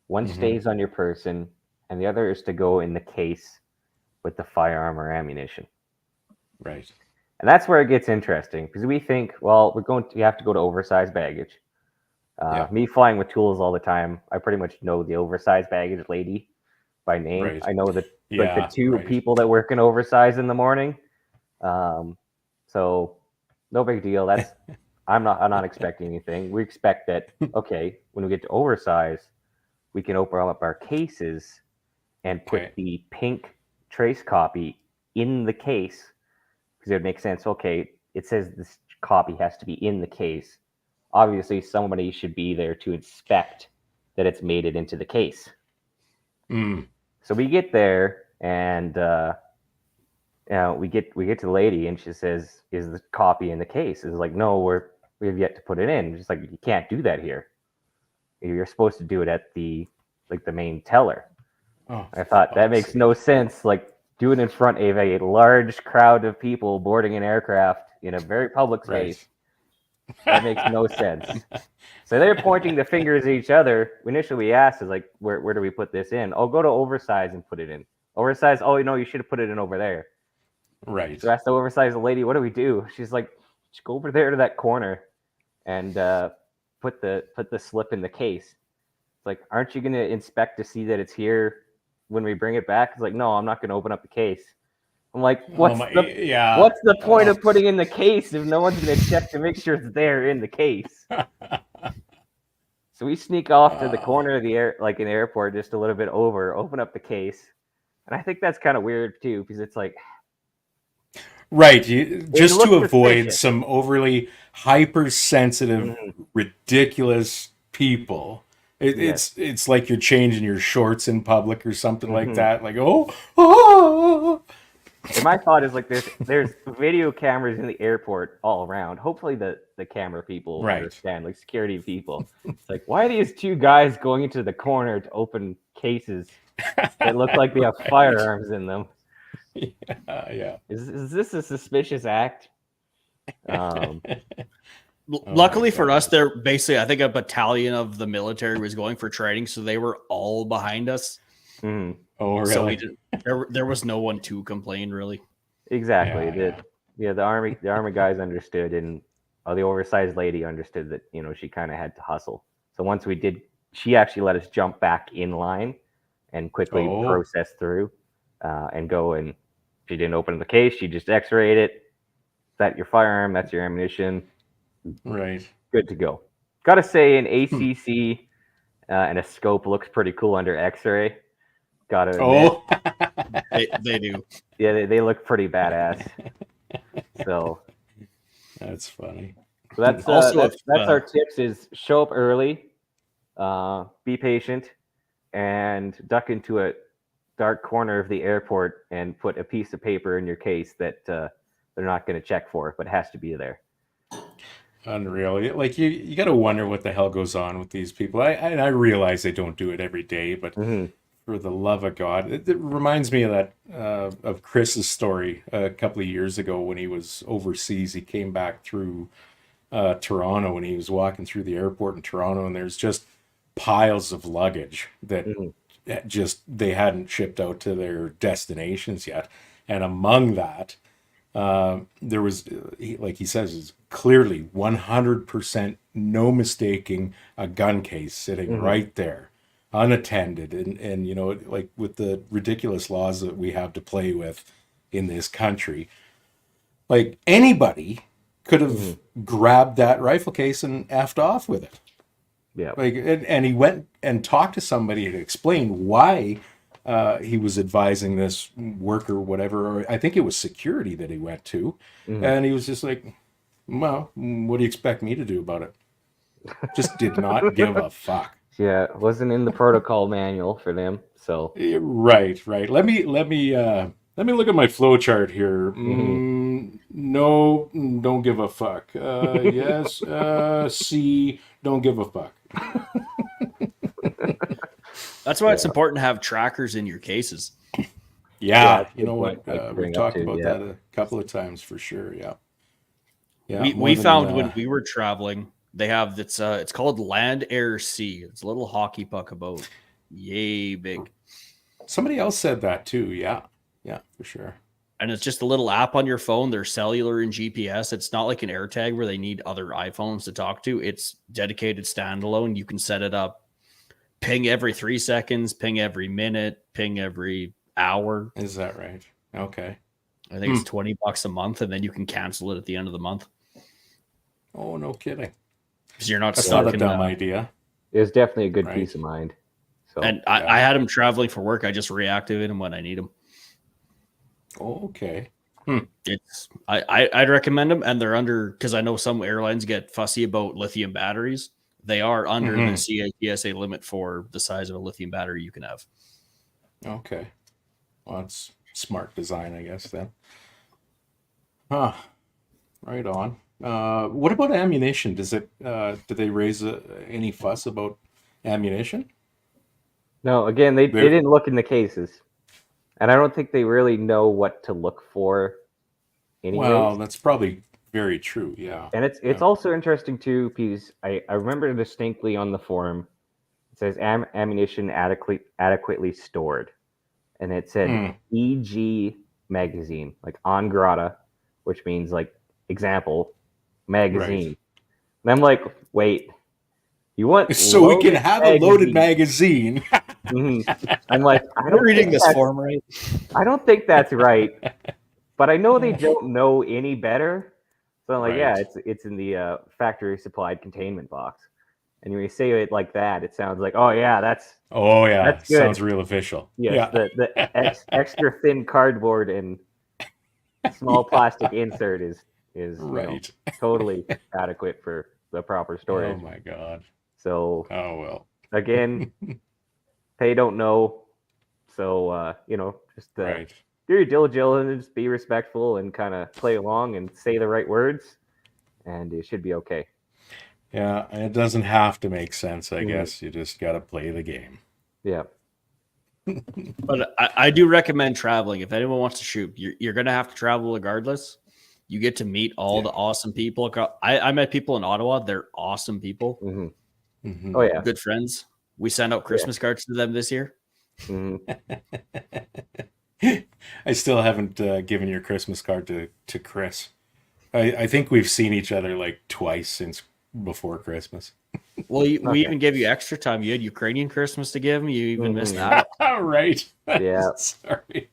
one stays on your person, and the other is to go in the case with the firearm or ammunition. Right. And that's where it gets interesting because we think, well, you have to go to oversized baggage. Me flying with tools all the time, I pretty much know the oversized baggage lady by name. Right. I know the two people that work in oversized in the morning. So no big deal. I'm not expecting anything. We expect that, okay, when we get to oversized, we can open up our cases and put the pink trace copy in the case because it would make sense. Okay, it says this copy has to be in the case. Obviously, somebody should be there to inspect that it's made it into the case. So we get there and we get to the lady and she says, "Is the copy in the case?" It's like, "No, we have yet to put it in." She's like, "You can't do that here. You're supposed to do it at the main teller." Oh, I thought that makes no sense. Like, do it in front of a large crowd of people boarding an aircraft in a very public space. That makes no sense. So they're pointing the fingers at each other. Initially, we asked, "Is like, where do we put this in?" "Oh, go to oversize and put it in." "Oversize? Oh, you should have put it in over there." Right. So I asked the oversized lady, "What do we do?" She's like, "Just go over there to that corner and put the slip in the case." It's like, "Aren't you going to inspect to see that it's here when we bring it back?" It's like, "No, I'm not going to open up the case." I'm like, what's the point of putting in the case if no one's going to check to make sure it's there in the case? So we sneak off to the corner of the an airport, just a little bit over, open up the case. And I think that's kind of weird too, because it's like, right, just to avoid suspicious. Some overly hypersensitive, ridiculous people. It's like you're changing your shorts in public or something like that. Like, oh. And my thought is like, there's video cameras in the airport all around. Hopefully the camera people understand, like security people. It's like, why are these two guys going into the corner to open cases that look like they have firearms in them? Yeah. Is this a suspicious act? Luckily for us, they're basically, I think a battalion of the military was going for training, so they were all behind us. Oh, really? So there was no one to complain, really. Exactly. The army guys understood, and the oversized lady understood that she kind of had to hustle. So once we did, she actually let us jump back in line and quickly process through and go. And she didn't open the case; she just X-rayed it. That's your firearm. That's your ammunition. Right. Good to go. Got to say, an ACC and a scope looks pretty cool under X-ray. Gotta admit. They do. Yeah, they look pretty badass. So that's funny. So that's also that's our tips: is show up early, be patient, and duck into a dark corner of the airport and put a piece of paper in your case that they're not going to check for, but has to be there. Unreal. Like you got to wonder what the hell goes on with these people. I realize they don't do it every day, but for the love of God, it reminds me of that of Kris's story a couple of years ago when he was overseas. He came back through Toronto, and he was walking through the airport in Toronto, and there's just piles of luggage that just they hadn't shipped out to their destinations yet, and among that. There was, like he says, is clearly 100% no mistaking a gun case sitting right there, unattended. And, you know, like with the ridiculous laws that we have to play with in this country, like anybody could have grabbed that rifle case and effed off with it. Yeah. Like, and he went and talked to somebody to explain why he was advising this worker, whatever, or I think it was security that he went to. And he was just like, well, what do you expect me to do about it? Just did not give a fuck. Yeah, it wasn't in the protocol manual for them. So Right. Let me look at my flow chart here. No, don't give a fuck. Yes, C, don't give a fuck. That's why it's important to have trackers in your cases. Yeah, that's a you know good what? point to We've bring talked up too, about yeah. that a couple of times for sure. Yeah. Yeah. We found when we were traveling, they have this. It's called Land Air Sea. It's a little hockey puck about yay big, somebody else said that too. Yeah, for sure. and it's just a little app on your phone. They're cellular and GPS. It's not like an AirTag where they need other iPhones to talk to. It's dedicated standalone. You can set it up. Ping every 3 seconds, ping every minute, ping every hour. Is that right? Okay. I think it's $20 a month, and then you can cancel it at the end of the month. Oh, no kidding. Because you're not That's stuck not a in dumb idea. it was definitely a good Right. peace of mind. So And I had them traveling for work. I just reactivate them when I need them. Oh, okay. It's I'd recommend them, and they're under, because I know some airlines get fussy about lithium batteries. They are under the CATSA limit for the size of a lithium battery you can have. Okay. Well, that's smart design, I guess, then. Huh. Right on. What about ammunition? Does it? Do they raise any fuss about ammunition? no, again, they They're- didn't look in the cases, and I don't think they really know what to look for. Anyways. Well, that's probably very true. Yeah. And it's also interesting too, because I remember distinctly on the forum, it says ammunition adequately stored, and it said EG magazine, like en grata, which means like example magazine. Right. And I'm like, wait, you want So we can loaded have a loaded magazine. I'm like, I don't reading think this that's- form right. I don't think that's right, but I know they don't know any better. So I'm like, Right. yeah, it's in the factory supplied containment box. And when you say it like that, it sounds like, oh yeah, that's Oh yeah, That's good. sounds real official. yes, the extra thin cardboard and small plastic insert is you know, Right. totally adequate for the proper Oh storage. my god. So Oh well. again, they don't know. So just Right. do your due diligence, be respectful, and kind of play along and say the right words, and it should be okay. Yeah, and it doesn't have to make sense, I Mhm. guess. You just got to play the game. Yeah. But I do recommend traveling. If anyone wants to shoot, you're going to have to travel regardless. You get to meet all the awesome people. I met people in Ottawa. They're awesome people. hmm Mhm. Oh yeah. Good friends. We sent out Christmas cards to them this year. hmm I still haven't given your Christmas card to Kris. I think we've seen each other like twice since before Christmas. Well, we Okay. even gave you extra time. You had Ukrainian Christmas to give them. You even missed that. All right. Yeah. Sorry.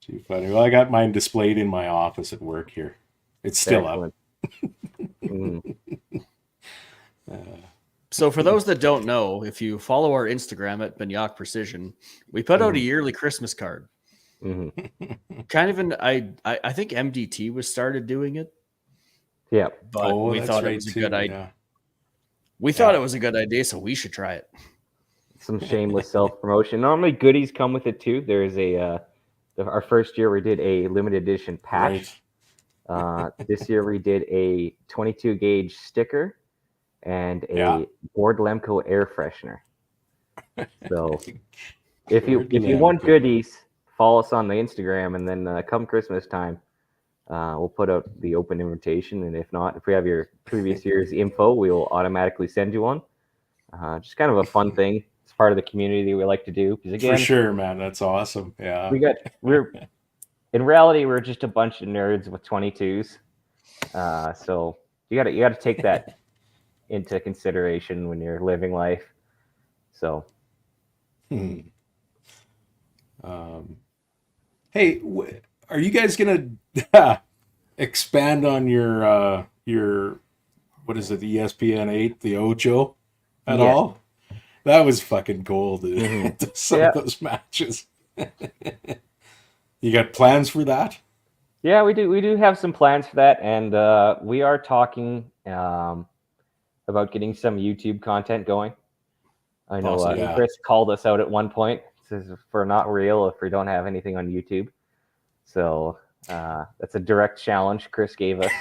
Too funny. Well, I got mine displayed in my office at work here. It's still Excellent. Mhm. So for those that don't know, if you follow our Instagram at Banyak Precision, we put out a yearly Christmas card. Mhm. Kind of I think MDT was started doing it, Yeah. but we that's thought right it was a too, good idea. We thought it was a good idea, so we should try it. Some shameless self promotion. Normally, goodies come with it too. There's our first year we did a limited edition patch. Right. This year we did a 22 gauge sticker and a Board Lemco air freshener. So if you want goodies, follow us on the Instagram, and then come Christmas time, we'll put out the open invitation. And if not, if we have your previous year's info, we will automatically send you one. Just kind of a fun thing. It's part of the community we like to do. Because again, for sure, man, that's awesome. Yeah, we're in reality we're just a bunch of nerds with 22s. So you gotta take that into consideration when you're living life. So. Hey, are you guys gonna expand on your what is it, the ESPN 8, the Ocho at all? That was fucking gold, dude. Some of those matches. You got plans for that? Yeah, we do have some plans for that, and we are talking about getting some YouTube content going. I know Kris called us out at one point. Says if we're not real if we don't have anything on YouTube. So that's a direct challenge Kris gave us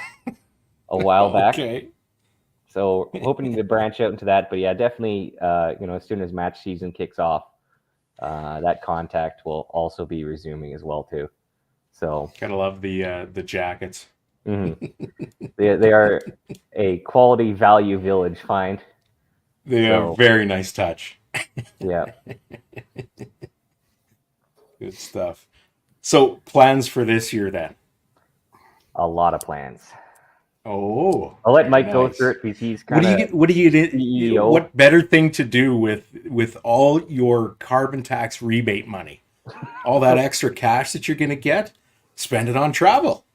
a while back. Okay. So hoping to branch out into that, but yeah, definitely. As soon as match season kicks off, that contact will also be resuming as well too. So gotta love the jackets. Mm-hmm. They are a quality value village find. They are very nice touch. Yeah. Good stuff. So plans for this year then? A lot of plans. Oh, I'll let Mike go through it because he's kind of what better thing to do with all your carbon tax rebate money, all that extra cash that you're going to get, spend it on travel.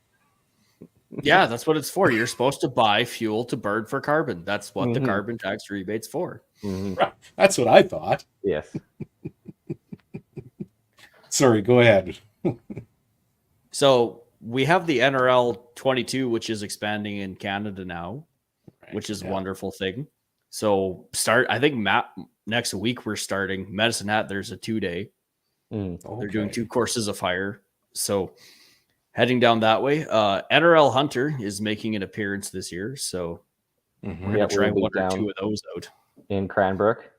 Yeah, that's what it's for. You're supposed to buy fuel to burn for carbon. That's what the carbon tax rebate's for. Right. That's what I thought. Yes. Sorry, go ahead. So we have the NRL 22, which is expanding in Canada now, which is a wonderful thing. So I think next week we're starting Medicine Hat. There's a 2-day. They're doing 2 courses of fire. So heading down that way. NRL Hunter is making an appearance this year. So we're going to try 1 or 2 of those out. In Cranbrook.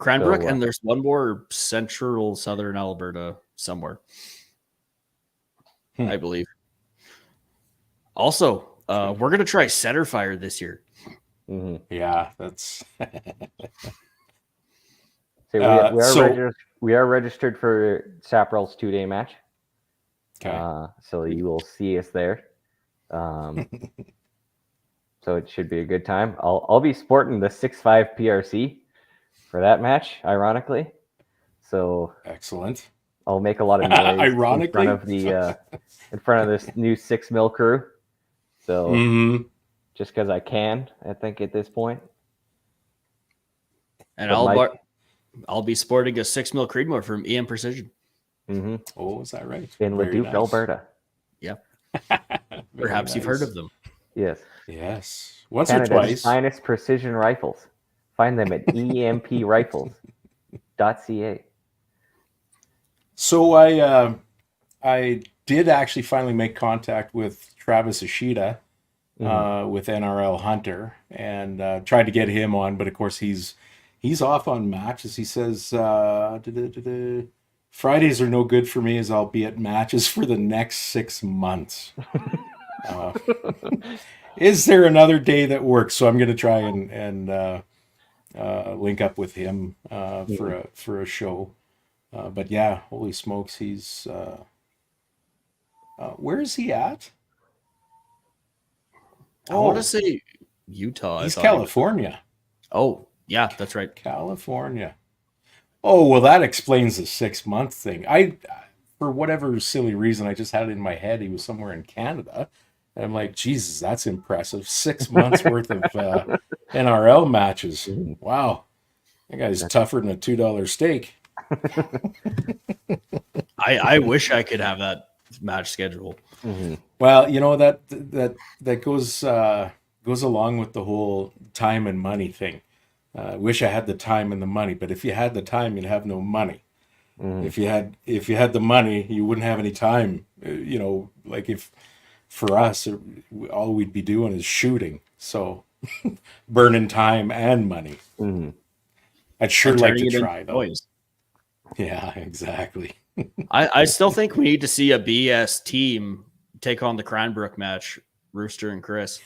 And there's one more southern Alberta somewhere. I believe. Also, we're going to try center fire this year. Yeah, that's. We are registered for Sapral's 2-day match. Okay. So you will see us there. So it should be a good time. I'll be sporting the 6'5" PRC for that match, ironically. So excellent. I'll make a lot of noise ironically in front of this new 6 mil crew. So just because I can, I think at this point. And I'll be sporting a 6 mil Creedmoor from EM Precision. Oh, is that right? In Leduc, nice. Alberta. Yeah. Perhaps you've heard of them. Yes. Yes. Once Canada's or twice. Finest precision rifles. Find them at emprifles.ca. So I did actually finally make contact with Travis Ishida with NRL Hunter and tried to get him on, but of course he's off on matches. He says Fridays are no good for me as I'll be at matches for the next 6 months. Is there another day that works? So I'm going to try and link up with him for a show. But yeah, holy smokes, he's where is he at? I want to say Utah. He's California. Oh, yeah, that's right. California. Oh, well, that explains the 6-month thing. For whatever silly reason, I just had it in my head he was somewhere in Canada. And I'm like, Jesus, that's impressive. 6 months worth of NRL matches. Wow. That guy's tougher than a $2 steak. I wish I could have that match schedule. Well, you know, that goes goes along with the whole time and money thing. Wish I had the time and the money, but if you had the time, you'd have no money. If you had the money, you wouldn't have any time. Like if for us, all we'd be doing is shooting. So burning time and money. I'd sure like to try though. Boys. Yeah, exactly. I still think we need to see a BS team take on the Cranbrook match, Rooster and Kris,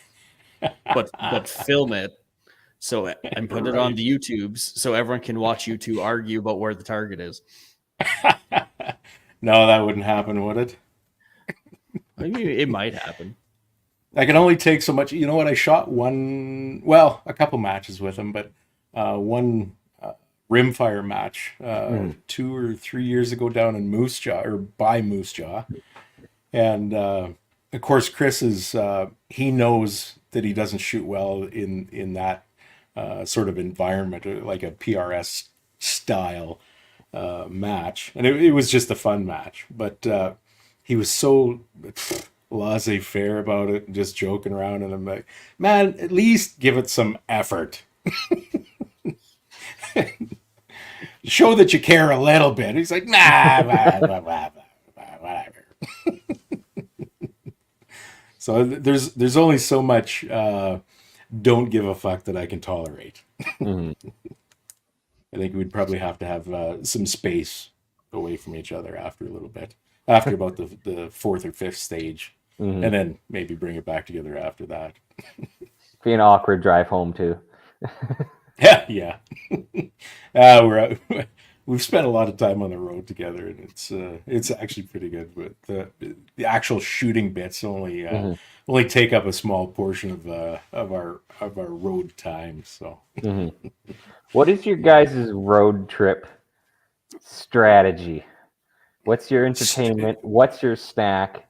but film it and put it on the YouTubes so everyone can watch you two argue about where the target is. No, that wouldn't happen, would it? I mean, it might happen. I can only take so much. You know what? I shot a couple matches with him, but one rimfire match 2 or 3 years ago down in Moose Jaw, or by Moose Jaw. And of course, Kris is, he knows that he doesn't shoot well in that sort of environment, like a PRS style match. And it was just a fun match. But he was so laissez-faire about it, and just joking around. And I'm like, man, at least give it some effort. Show that you care a little bit. He's like, nah, whatever. So there's only so much don't give a fuck that I can tolerate. I think we'd probably have to have some space away from each other after a little bit, after about the fourth or fifth stage, and then maybe bring it back together after that. Be an awkward drive home too. Yeah. We've spent a lot of time on the road together, and it's actually pretty good. But the actual shooting bits only take up a small portion of our road time. So, what is your guys' road trip strategy? What's your entertainment? What's your snack?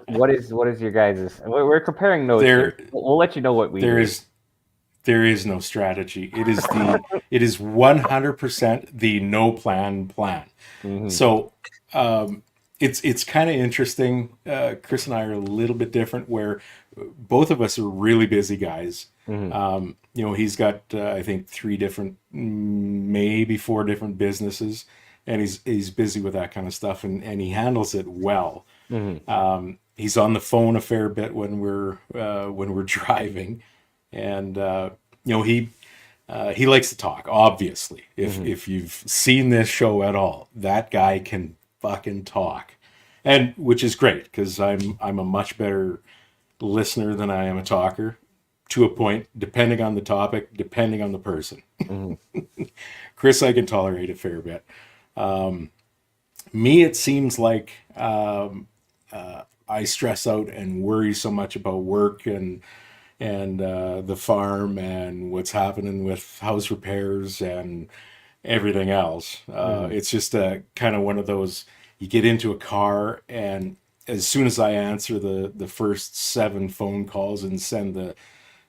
What is your guys'? We're comparing notes. We'll let you know what we do. There is no strategy. It is 100% the no plan. So it's kind of interesting. Kris and I are a little bit different, where both of us are really busy guys. He's got I think 3 different, maybe 4 different businesses, and he's busy with that kind of stuff, and he handles it well. He's on the phone a fair bit when we're driving. And he likes to talk. Obviously, if you've seen this show at all, that guy can fucking talk, and which is great, because I'm a much better listener than I am a talker, to a point, depending on the topic, depending on the person. Kris, I can tolerate a fair bit. Me, it seems like I stress out and worry so much about work and the farm and what's happening with house repairs and everything else. It's just a kind of one of those, you get into a car, and as soon as I answer the first 7 phone calls and send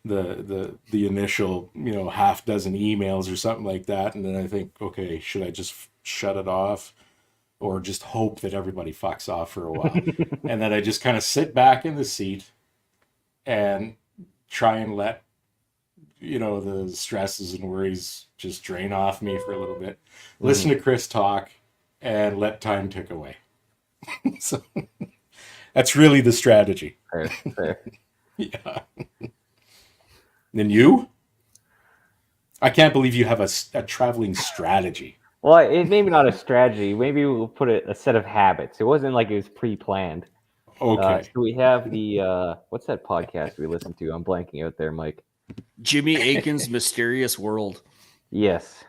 the initial, half dozen emails or something like that, and then I think, okay, should I just shut it off or just hope that everybody fucks off for a while? And then I just kind of sit back in the seat and try and let the stresses and worries just drain off me for a little bit. Listen to Kris talk and let time tick away. So that's really the strategy. Fair. Yeah. And you? I can't believe you have a traveling strategy. Well, it maybe not a strategy. Maybe we'll put it a set of habits. It wasn't like it was pre-planned. Okay. So we have the what's that podcast we listen to? I'm blanking out there, Mike. Jimmy Akin's Mysterious World. Yes.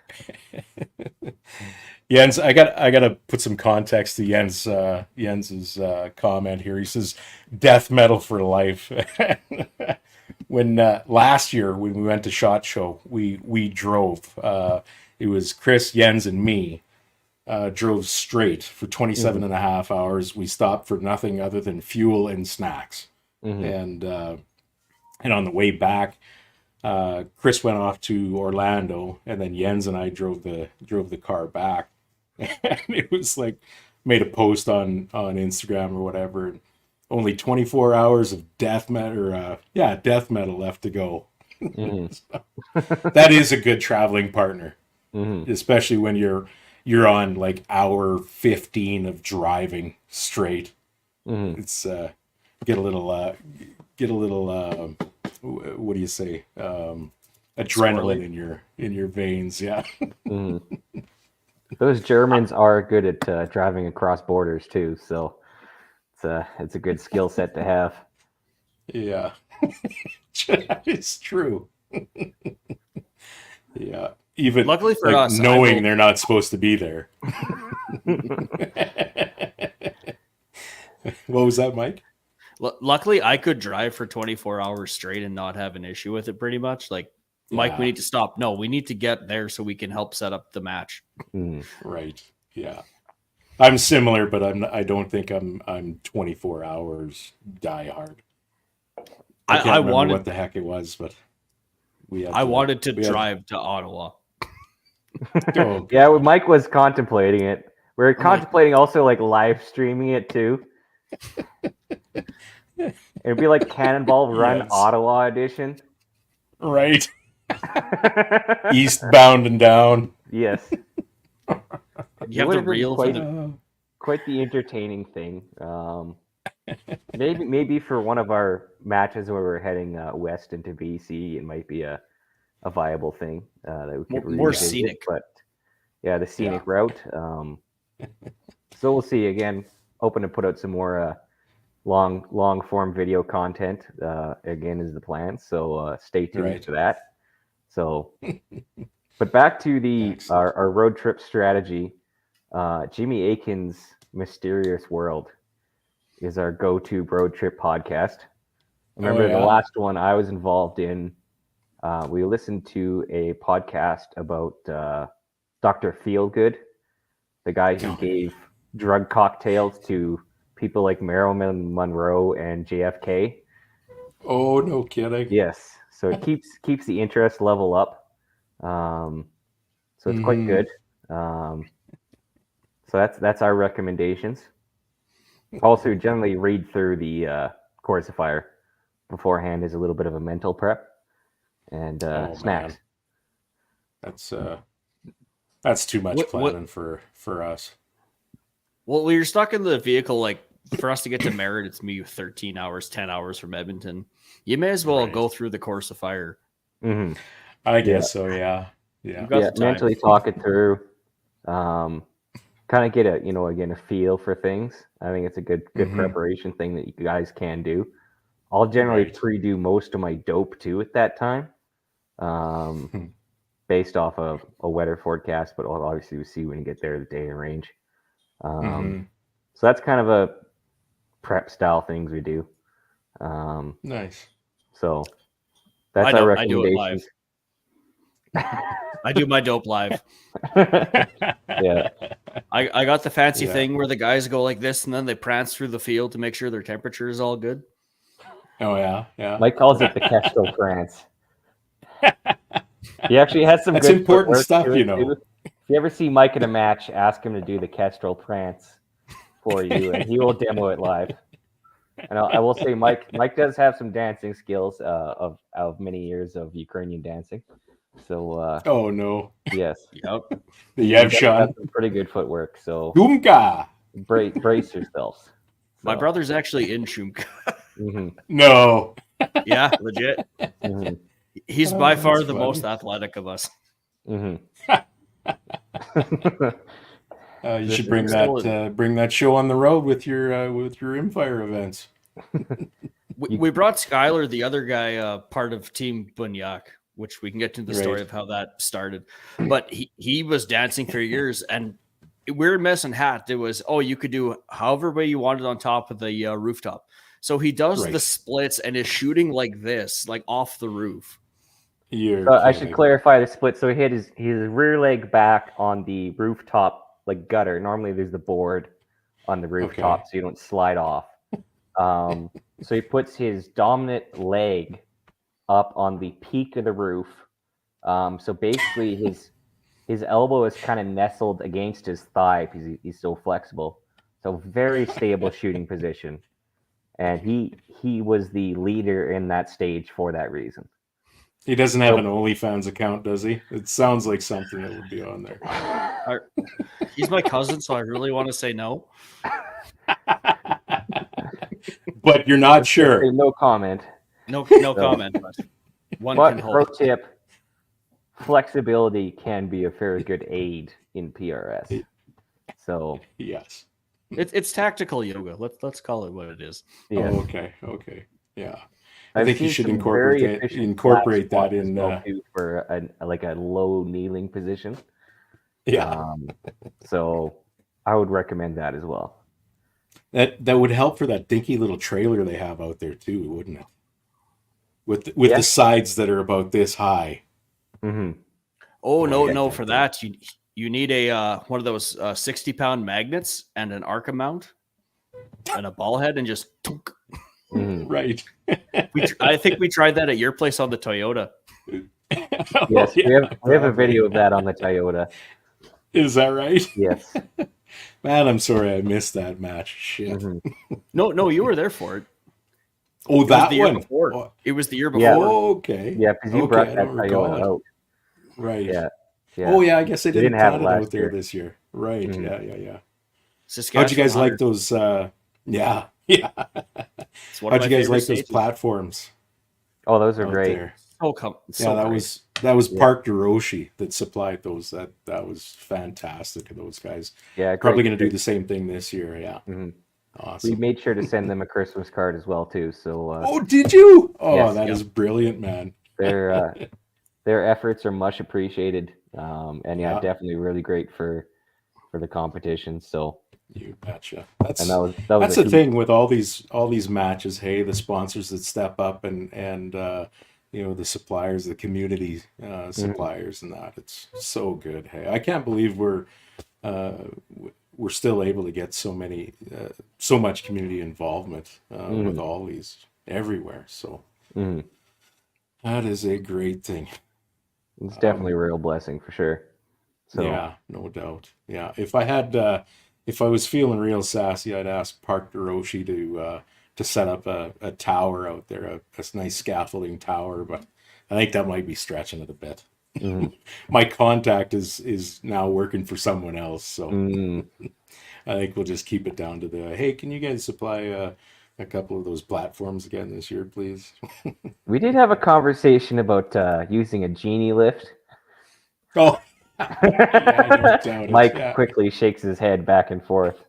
Jens, I gotta put some context to Jens's comment here. He says, "Death metal for life." When last year when we went to SHOT Show, we drove. It was Kris, Jens, and me. Drove straight for 27 and a half hours. We stopped for nothing other than fuel and snacks. And on the way back, Kris went off to Orlando, and then Jens and I drove the car back. And it was like, made a post on Instagram or whatever. only 24 hours of death metal left to go. That is a good traveling partner, especially when you're on like hour 15 of driving straight. It's get a little what do you say, adrenaline in your veins. Yeah. Those Germans are good at driving across borders too, so it's a good skill set to have. Yeah. It's true. Yeah. Even luckily for like, us, knowing they're not supposed to be there. What was that, Mike? Luckily, I could drive for 24 hours straight and not have an issue with it pretty much. Like, Mike, we need to stop. No, we need to get there so we can help set up the match. Right. Yeah. I'm similar, but I don't think I'm 24 hours die hard. I can't remember what the heck it was, but I wanted to drive to Ottawa. Yeah, Mike was contemplating it. We were contemplating also like live streaming it too. It'd be like Cannonball Run Ottawa edition. Right. Eastbound and down. Yes. You have the reel quite the entertaining thing. Maybe for one of our matches where we're heading west into BC, it might be a viable thing that we could more scenic. But yeah, the scenic route. So we'll see. Again, hoping to put out some more long form video content. Again, is the plan. So stay tuned for that. So, but back to our road trip strategy. Jimmy Akin's Mysterious World is our go-to road trip podcast. Remember the last one I was involved in, we listened to a podcast about Dr. Feelgood, the guy who gave drug cocktails to people like Marilyn Monroe and JFK. Oh, no kidding. Yes. So it keeps the interest level up. So it's quite good. So that's our recommendations. Also, generally read through the Coursifier beforehand is a little bit of a mental prep and snacks. Man. That's too much planning for us. Well, we were stuck in the vehicle. Like for us to get to Merritt, it's maybe 13 hours, 10 hours from Edmonton. You may as well go through the Coursifier. I guess so. Yeah. Mentally talk it through. Kind of get a feel for things. I think it's a good preparation thing that you guys can do. I'll generally pre-do most of my dope too at that time, based off of a weather forecast. But obviously, we see when you get there the day and range. So that's kind of a prep style things we do. Nice. So that's our recommendations. I do my dope live. Yeah. I got the fancy thing where the guys go like this and then they prance through the field to make sure their temperature is all good. Oh, yeah. Mike calls it the Kestrel prance. He actually has some That's good important stuff, If you ever see Mike in a match, ask him to do the Kestrel prance for you, and he will demo it live. And I will say, Mike does have some dancing skills of many years of Ukrainian dancing. So, oh no, yes, the Yevshan, some pretty good footwork. So, Shumka, brace yourselves. So. My brother's actually in Shumka. No, yeah, legit. He's by far the most athletic of us. You should bring that show on the road with your Rimfire events. We brought Skylar, the other guy, part of Team Bunyak, which we can get to the story of how that started. But he was dancing for years, and we were messing hat. It was, you could do however way you wanted on top of the rooftop. So he does the splits and is shooting like this, like off the roof. I should clarify the split. So he had his rear leg back on the rooftop, like gutter. Normally there's the board on the rooftop, so you don't slide off. So he puts his dominant leg up on the peak of the roof. So basically his elbow is kind of nestled against his thigh because he's so flexible. So very stable shooting position. and he was the leader in that stage for that reason. He doesn't have an OnlyFans account, does he? It sounds like something that would be on there. He's my cousin, so I really want to say no. But you're not sure. No comment. No comment. But one can But pro hold. tip: flexibility can be a very good aid in PRS. So Yes. It's tactical yoga. Let's call it what it is. yeah. Oh, okay. Yeah. I I've think you seen should some incorporate very that, efficient incorporate flat that squats as in. well, too, for a low kneeling position. Yeah. So I would recommend that as well. That would help for that dinky little trailer they have out there too, wouldn't it? With Yeah. the sides that are about this high. Mm-hmm. Oh Oh, yeah, no! that For thing. that, you need a one of those 60-pound magnets and an Arca mount and a ball head and just. Tunk. Mm-hmm. Right. I think we tried that at your place on the Toyota. Yes, Oh, yeah, we have a probably. video of that on the Toyota. Is that right? Yes. Man, I'm sorry I missed that match. Shit. Mm-hmm. No, you were there for it. Oh, It was that the year one. before. Oh, It was the year before. Yeah. okay. Yeah, because you Okay, brought I that don't recall Toyota it. out. Right. Yeah. Oh, yeah. I guess I We didn't didn't have plan it it out last there year. this year. Right. Mhm. Yeah. Saskatchewan How'd you guys like 100. those? Yeah. It's one of How'd my you guys favorite like those stages. platforms Oh, those are out great. there? So Yeah, great. that was Yeah. Park DeRoshi that supplied those. That was fantastic of those guys. Yeah, Probably great. going to do the same thing this year. Yeah. Mhm. We Awesome. made sure to send them a Christmas card as well too. So Oh, did you? Oh, Yes. that is brilliant, man. their efforts are much appreciated. And Yeah. definitely really great for the competition. So You betcha. and that was That's a the thing with all these matches. Hey, the sponsors that step up and the suppliers, the community suppliers, and that it's so good. Hey, I can't believe we're still able to get so much community involvement with all these everywhere. So Mhm. that is a great thing. It's definitely a real blessing for sure. So Yeah, no doubt. Yeah, if I was feeling real sassy, I'd ask Park DeRoshi to set up a tower out there, a nice scaffolding tower. But I think that might be stretching it a bit. Mhm. My contact is now working for someone else, so Mm. I think we'll just keep it down to hey, can you guys supply a couple of those platforms again this year, please? We did have a conversation about using a genie lift. Oh, yeah, I don't doubt it. Mike Yeah. quickly shakes his head back and forth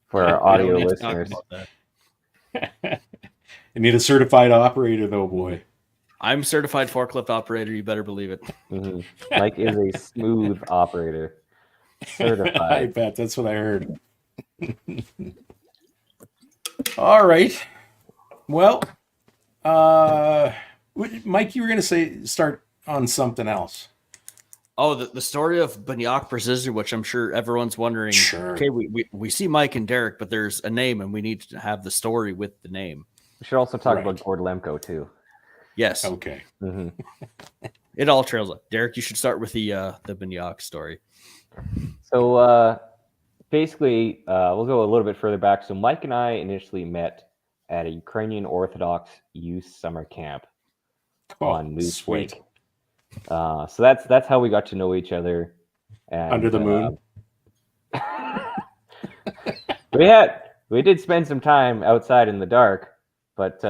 for our We don't audio need to talk listeners. about that. I need a certified operator, though, boy. I'm certified forklift operator. You better believe it. Mhm. Mike is a smooth operator, I certified. bet that's what I heard. All right. Well, Mike, you were going to start on something else. Oh, the story of Banyak Precision, which I'm sure everyone's wondering. Sure. Okay, we see Mike and Derek, but there's a name, and we need to have the story with the name. We should also talk Right. about Gord Lemko too. Yes, Okay. Hmm. it all trails up. Derek, you should start with the Banyak story. So basically, we'll go a little bit further back. So Mike and I initially met at a Ukrainian Orthodox youth summer camp on Moose sweet. Lake. So that's how we got to know each other. And, Under the moon. we did spend some time outside in the dark, but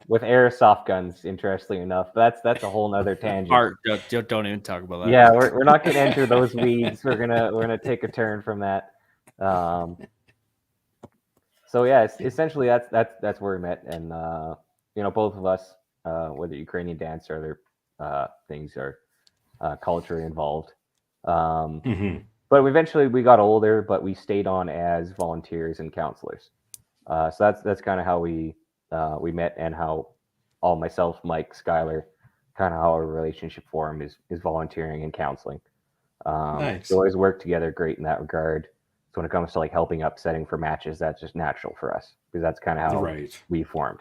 with airsoft guns, interestingly enough. That's a whole nother tangent. Art, don't even talk about that. Yeah, we're not gonna enter those weeds. We're gonna take a turn from that. So yeah, essentially that's where we met, and both of us, whether Ukrainian dance or other things, are culturally involved. Mm-hmm. But eventually we got older, but we stayed on as volunteers and counselors. So that's kind of how we met, and how myself, Mike, Skylar, kind of how our relationship formed is volunteering and counseling. Nice. We always work together great in that regard. So when it comes to like helping up setting for matches, that's just natural for us, because that's kind of how Right. we formed.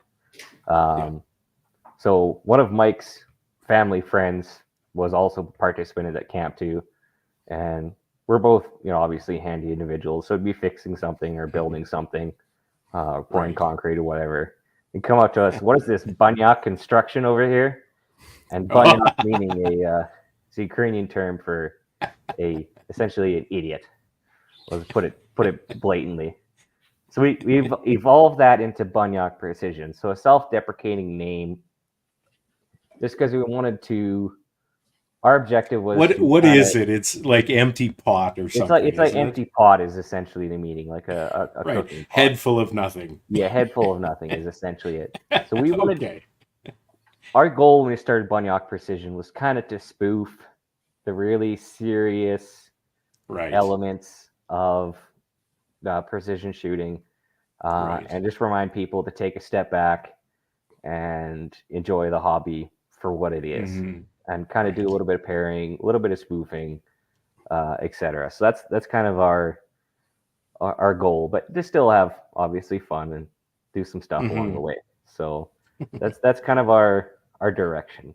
So one of Mike's family friends was also a participant at that camp too, and we're both, obviously handy individuals. So it'd be fixing something or building something, pouring Right. concrete or whatever. and come up to us. What is this Banyak construction over here? And Banyak meaning it's a Ukrainian term for essentially an idiot. Let's put it blatantly. So we've evolved that into Banyak Precision. So a self-deprecating name, just because we wanted to. Our objective was what is it? It's like empty pot or something. It's like empty pot is essentially the meaning, like a right. cooking pot. Head full of nothing. Yeah, head full of nothing is essentially it. So we wanted. Our goal when we started Banyak Precision was kind of to spoof the really serious elements of precision shooting, and just remind people to take a step back and enjoy the hobby for what it is, and kind of do a little bit of pairing, a little bit of spoofing, etc. So that's kind of our goal, but to still have obviously fun and do some stuff along the way. So that's kind of our direction,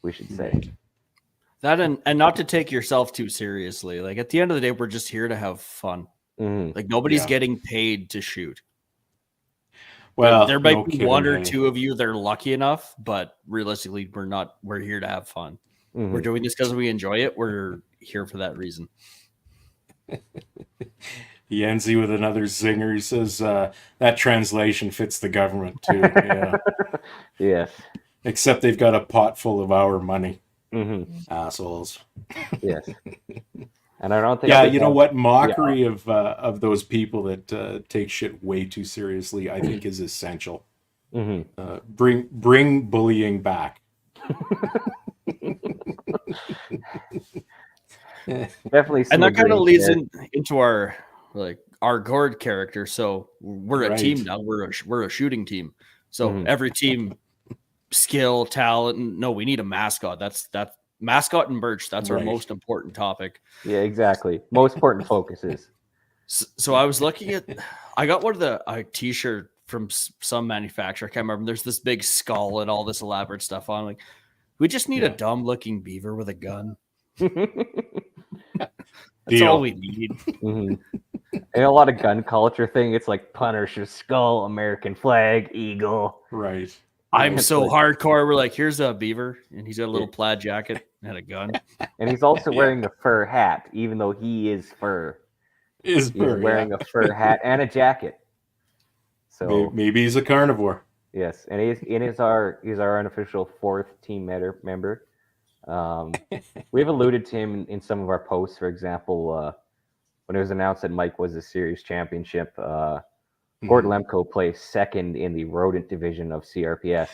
we should say. That and not to take yourself too seriously. Like at the end of the day, we're just here to have fun. Like nobody's getting paid to shoot. Well, there might be one or two of you that are lucky enough, but realistically, we're here to have fun. We're doing this because we enjoy it. We're here for that reason. Yenzi with another zinger. He says that translation fits the government too. Yeah. Yes. Except they've got a pot full of our money. Assholes. Yes. And I don't think. Yeah, you know what? Mockery of those people that take shit way too seriously, I think, is essential. Bring bullying back. Definitely. And that kind of leads into our Gord character. So we're a team now. We're a shooting team. So every team, skill, talent. No, we need a mascot. That's mascot and merch. That's our most important topic. Yeah, exactly. Most important focuses. So I was looking at. I got one of a T-shirt from some manufacturer. I can't remember. There's this big skull and all this elaborate stuff on. Like, we just need a dumb-looking beaver with a gun. That's all we need. And a lot of gun culture thing. It's like Punisher, skull, American flag, eagle. Right. I'm so hardcore. We're like, here's a beaver, and he's got a little plaid jacket and a gun. And he's also wearing a fur hat, even though he is fur. He's wearing a fur hat and a jacket. So maybe he's a carnivore. Yes, and he's our unofficial fourth team member. We've alluded to him in some of our posts. For example, when it was announced that Mike was the series championship, Gord Lemko placed second in the rodent division of CRPS.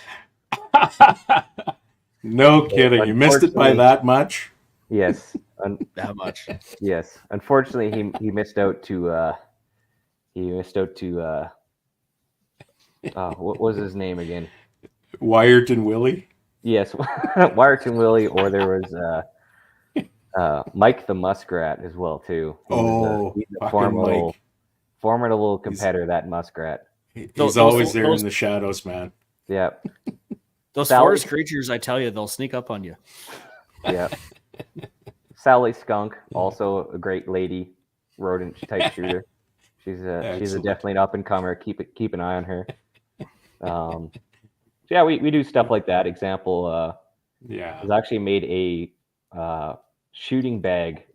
No kidding. You missed it by that much? Yes. That much. Yes. Unfortunately, he missed out to what was his name again? Wyerton Willie? Yes, Wyerton Willie, or there was Mike the Muskrat as well too. He's a formidable competitor, that Muskrat. He's always there in the shadows, man. Yeah. Those forest creatures, I tell you, they'll sneak up on you. Yeah. Sally Skunk, also a great lady rodent type shooter. She's definitely an up and comer. Keep an eye on her. Yeah, we do stuff like that. Example, was actually made a shooting bag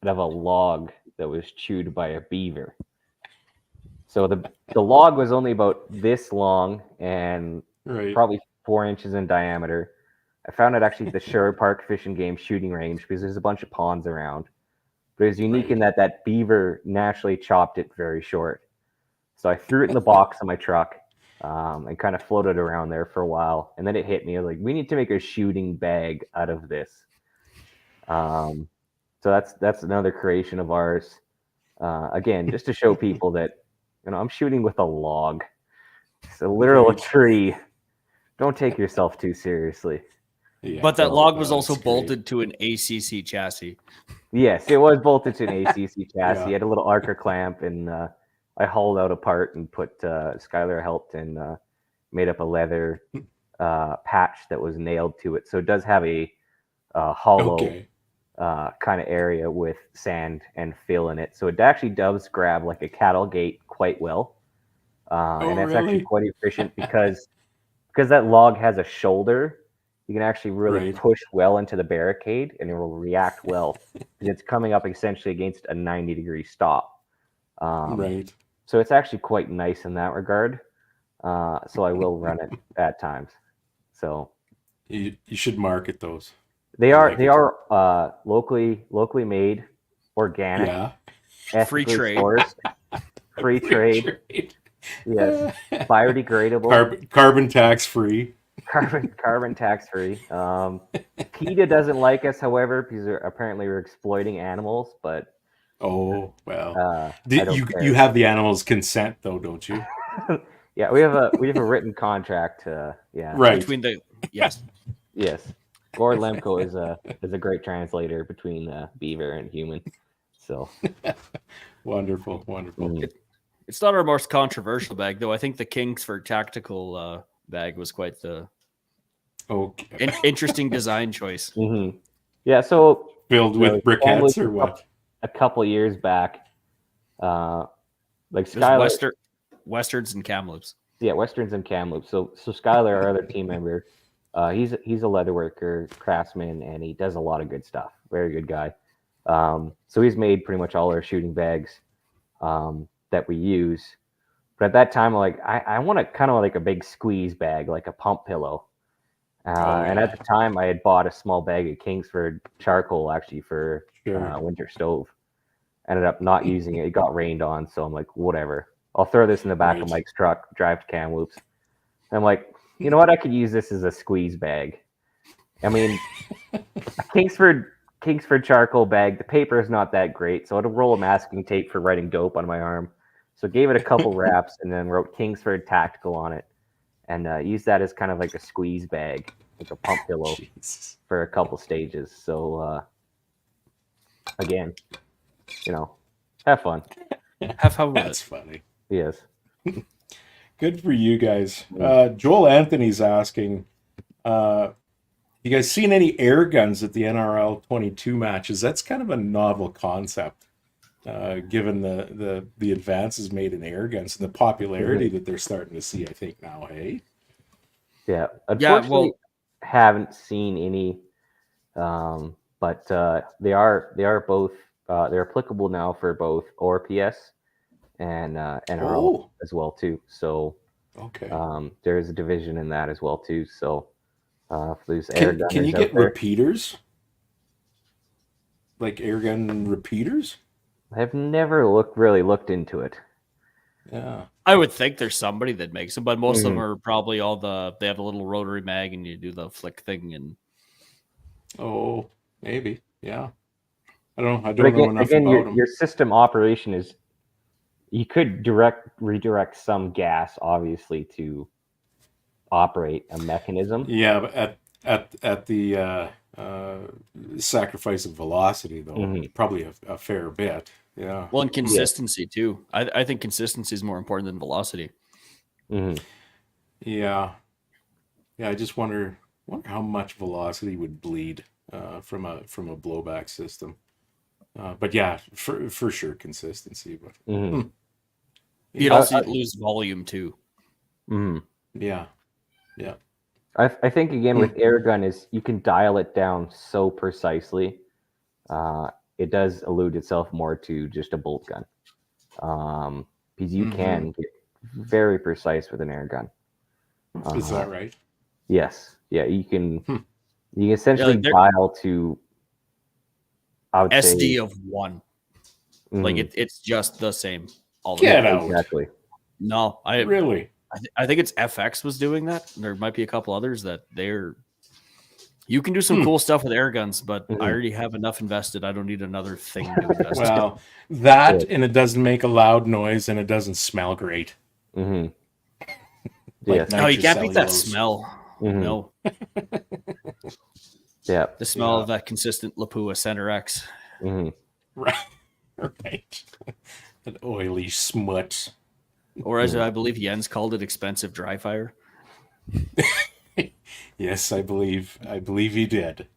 out of a log that was chewed by a beaver. So the log was only about this long and probably 4 inches in diameter. I found it actually at the Sherwood Park Fish and Game shooting range because there's a bunch of ponds around. But it was unique in that beaver naturally chopped it very short. So I threw it in the box of my truck and kind of floated around there for a while. And then it hit me. I was like, we need to make a shooting bag out of this. So that's another creation of ours. Again, just to show people that, I'm shooting with a log. It's a literal tree. Don't take yourself too seriously. Yeah, but that log was also bolted to an ACC chassis. Yes, it was bolted to an ACC chassis. It had a little Archer clamp, and I hauled out a part and put Skylar helped and made up a leather patch that was nailed to it. So it does have a hollow kind of area with sand and fill in it. So it actually does grab like a cattle gate quite well. And that's actually really? quite efficient because that log has a shoulder. You can actually really Right. push well into the barricade, and it will react well because it's coming up essentially against a 90-degree stop. Right. So it's actually quite nice in that regard. So I will run it at times. So You should market those. they I are like they it. are locally made, organic, Free ethically trade. sourced, free trade. Yes, biodegradable, Carbon tax free. carbon tax free. PETA doesn't like us, however, because apparently we're exploiting animals. But Oh well. I don't You care. have the animals' consent though, don't you? Yeah, we have a written contract. Yeah, Right. Between the yes. yes. Gord Lemko is a great translator between beaver and human. So Wonderful. mm. It's not our most controversial bag, though. I think the Kingsford tactical bag was quite the Okay. interesting design choice. Mm-hmm. Yeah, so Filled with briquettes or what? a couple years back, like There's Skylar, Westerns and Kamloops. yeah, Westerns and Kamloops. So Skylar, our other team member, he's a leatherworker, craftsman, and he does a lot of good stuff. Very good guy. So he's made pretty much all our shooting bags that we use. But at that time, like I want a kind of like a big squeeze bag, like a pump pillow. And at the time, I had bought a small bag of Kingsford charcoal actually for winter stove. Ended up not using it. It got rained on, so I'm like, whatever. I'll throw this in the back of Mike's truck, drive to Kamloops. And I'm like, you know what? I could use this as a squeeze bag. I mean, a Kingsford charcoal bag. The paper is not that great, so I had to roll masking tape for writing dope on my arm. So gave it a couple wraps and then wrote Kingsford Tactical on it, and used that as kind of like a squeeze bag, like a pump pillow for a couple stages. So again, have fun. Have fun with That's it. funny. Yes. Good for you guys. Joel Anthony's asking, you guys seen any air guns at the NRL 22 matches? That's kind of a novel concept, given the advances made in air guns and the popularity that they're starting to see, I think, now, hey? Yeah. Unfortunately, haven't seen any, but they are both, they're applicable now for both ORPS and NRL as well, too. So okay, there is a division in that as well, too. So for those air gunners can you out get there, repeaters? Like air gun repeaters? I've never really looked into it. Yeah. I would think there's somebody that makes them, but most of them are probably they have a little rotary mag and you do the flick thing and Oh, maybe. Yeah. I don't know enough again, about them. your system operation is, you could redirect some gas, obviously, to operate a mechanism. Yeah, but at the sacrifice of velocity, though, probably a fair bit. Yeah. well, and consistency too. I think consistency is more important than velocity. Mm-hmm. Yeah. Yeah. I just wonder how much velocity would bleed from a blowback system. But yeah, for sure, consistency. But You'd also lose volume too. Mm-hmm. yeah, yeah. I think again with air gun is you can dial it down so precisely. It does allude itself more to just a bolt gun, because you can get very precise with an air gun. Is that right? Yes. Yeah, you can. You can essentially dial to, I would SD say, of 1. Like it's just the same. All the Get time. out. Exactly. No, Really? I think it's FX was doing that. There might be a couple others that you can do some cool stuff with air guns, but I already have enough invested. I don't need another thing to invest in. Well, that and it doesn't make a loud noise and it doesn't smell great. Mm-hmm. Like Yes. No, you can't beat that nitrocellulose. smell. No. Yeah. The smell of that consistent Lapua Center X. Mm-hmm. Right. Right. An oily smut. Or as I believe Jens called it, expensive dry fire. Yes, I believe he did.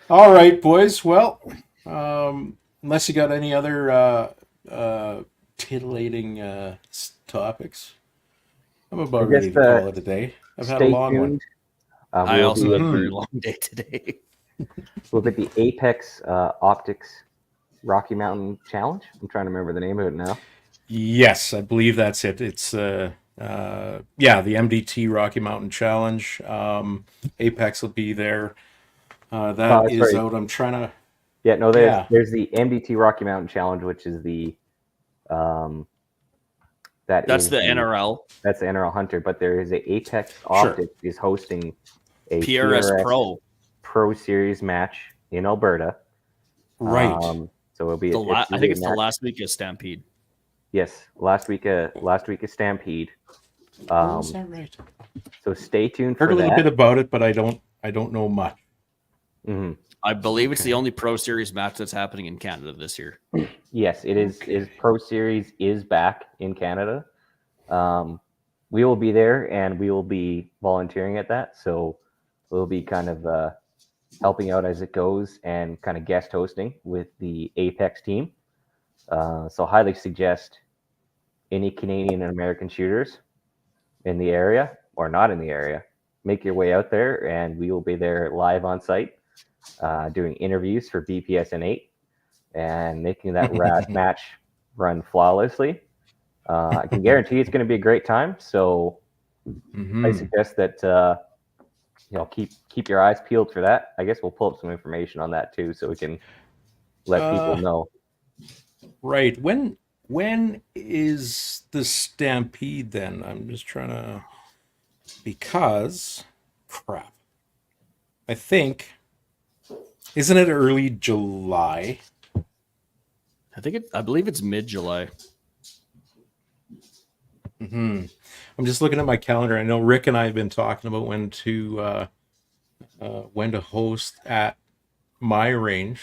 All right, boys. Well, unless you got any other titillating topics. I'm about ready to call it a day. I've had a long one. I also had a very long day today. We'll be at the Apex Optics Rocky Mountain Challenge. I'm trying to remember the name of it now. Yes, I believe that's it. It's the MDT Rocky Mountain Challenge. Apex will be there. That is sorry. out. I'm trying to. Yeah, no, there's the MDT Rocky Mountain Challenge, which is the that's the NRL. That's the NRL Hunter, but there is a Apex Optics is hosting a PRS Pro Series match in Alberta. Right. So it'll be. I think it's the last week of Stampede. Yes, last week of Stampede. Is that right? So stay tuned for that. Heard a little bit about it, but I don't know much. Mm-hmm. I believe it's the only Pro Series match that's happening in Canada this year. Yes, it is. Is Pro Series is back in Canada. We will be there, and we will be volunteering at that. So we'll be kind of helping out as it goes, and kind of guest hosting with the Apex team. So highly suggest any Canadian and American shooters in the area or not in the area, make your way out there, and we will be there live on site, doing interviews for BPS and 8 and making that match run flawlessly. I can guarantee it's going to be a great time. So I suggest that keep your eyes peeled for that. I guess we'll pull up some information on that too, so we can let people know. Right. When is the Stampede then? I'm just trying to, because crap. I think, isn't it early July? I believe it's mid-July. I'm just looking at my calendar. I know Rick and I have been talking about when to host at my range.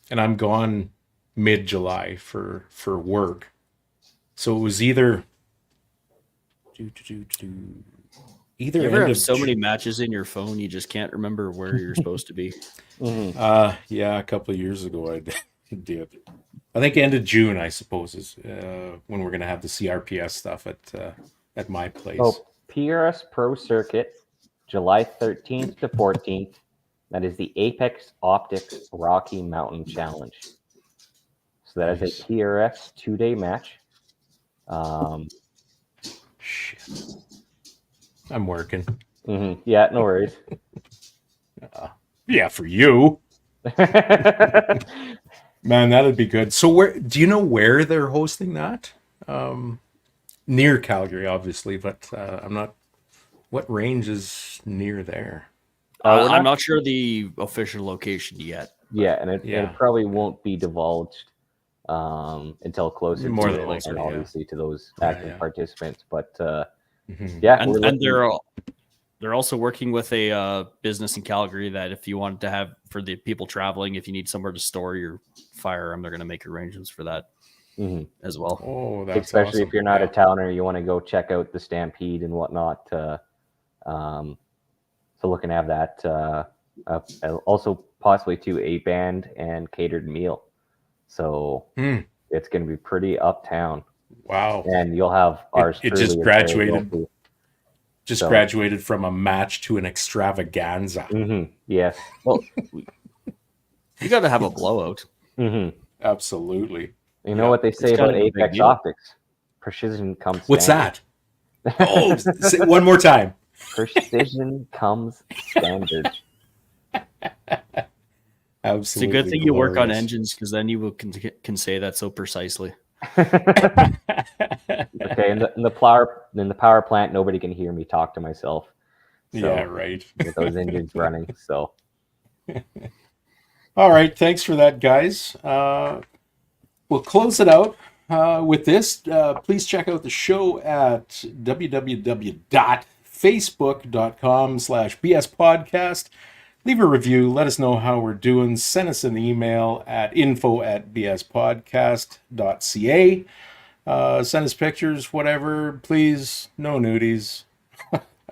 And I'm gone mid-July for work. So it was either You ever have so many matches in your phone you just can't remember where you're supposed to be? Yeah, a couple of years ago I did. I think end of June, I suppose, is when we're gonna have the CRPS stuff at my place. Oh, PRS Pro Circuit, July 13th to 14th. That is the Apex Optics Rocky Mountain Challenge. So that is a PRS 2-day match. Shit. I'm working. Yeah, no worries. Yeah, for you. Man, that'd be good. So where do you know where they're hosting that? Near Calgary, obviously, but I'm not. What range is near there? I'm not sure the official location yet. Yeah, and it probably won't be divulged until closer More to than likely, and obviously to those active participants. But and they're also working with a business in Calgary that if you wanted to have for the people traveling, if you need somewhere to store your firearm, they're going to make arrangements for that as well. Oh, that's especially awesome. If you're not a towner, you want to go check out the Stampede and whatnot. So looking to have that also possibly to a band and catered meal. So it's going to be pretty uptown. Wow. And you'll have ours. It just graduated. Graduated from a match to an extravaganza. Yes. Well, you got to have a blowout. Absolutely. You know what they say about Apex Optics? Precision comes. What's that? Oh, say one more time. Precision comes standard. Absolutely. It's a good thing you work on engines, because then you can say that so precisely. Okay, in the power plant, nobody can hear me talk to myself. So, yeah, right. With those engines running, so. All right, thanks for that, guys. We'll close it out with this. Please check out the show at www.facebook.com/bspodcast. Leave a review. Let us know how we're doing. Send us an email at info@bspodcast.ca. Send us pictures, whatever. Please, no nudies.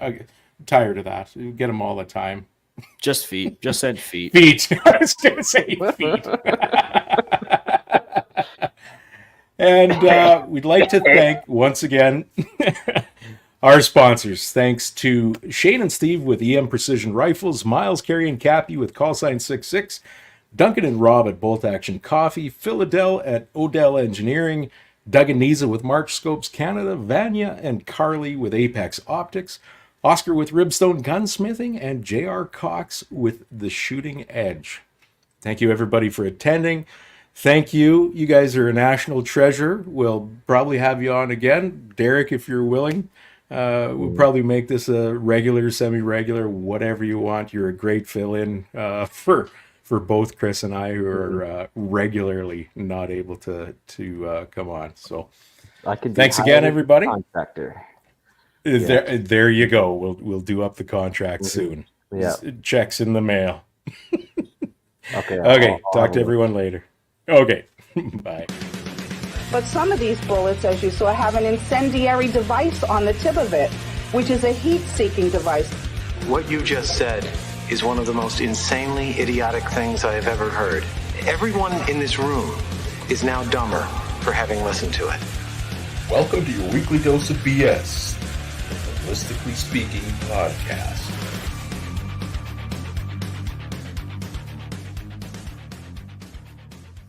I'm tired of that. We get them all the time. Just feet. Just send feet. Feet. I was going to say feet. And we'd like to thank, once again, our sponsors. Thanks to Shane and Steve with EM Precision Rifles, Miles, Carey, and Cappy with callsign 66, Duncan and Rob at Bolt Action Coffee, Phil Adele at Odell Engineering, Doug and Niza with March Scopes Canada, Vanya and Carly with Apex Optics, Oscar with Ribstone Gunsmithing, and J.R. Cox with The Shooting Edge. Thank you, everybody, for attending. Thank you. You guys are a national treasure. We'll probably have you on again. Derek, if you're willing. We'll probably make this a regular, semi-regular, whatever you want. You're a great fill-in for both Kris and I, who are regularly not able to come on. So thanks again, everybody. Contractor. There you go. We'll do up the contract soon. Yeah. Checks in the mail. Okay. Okay. Talk to everyone later. Okay. Bye. But some of these bullets, as you saw, have an incendiary device on the tip of it, which is a heat-seeking device. What you just said is one of the most insanely idiotic things I have ever heard. Everyone in this room is now dumber for having listened to it. Welcome to your weekly dose of BS, the Ballistically Speaking podcast.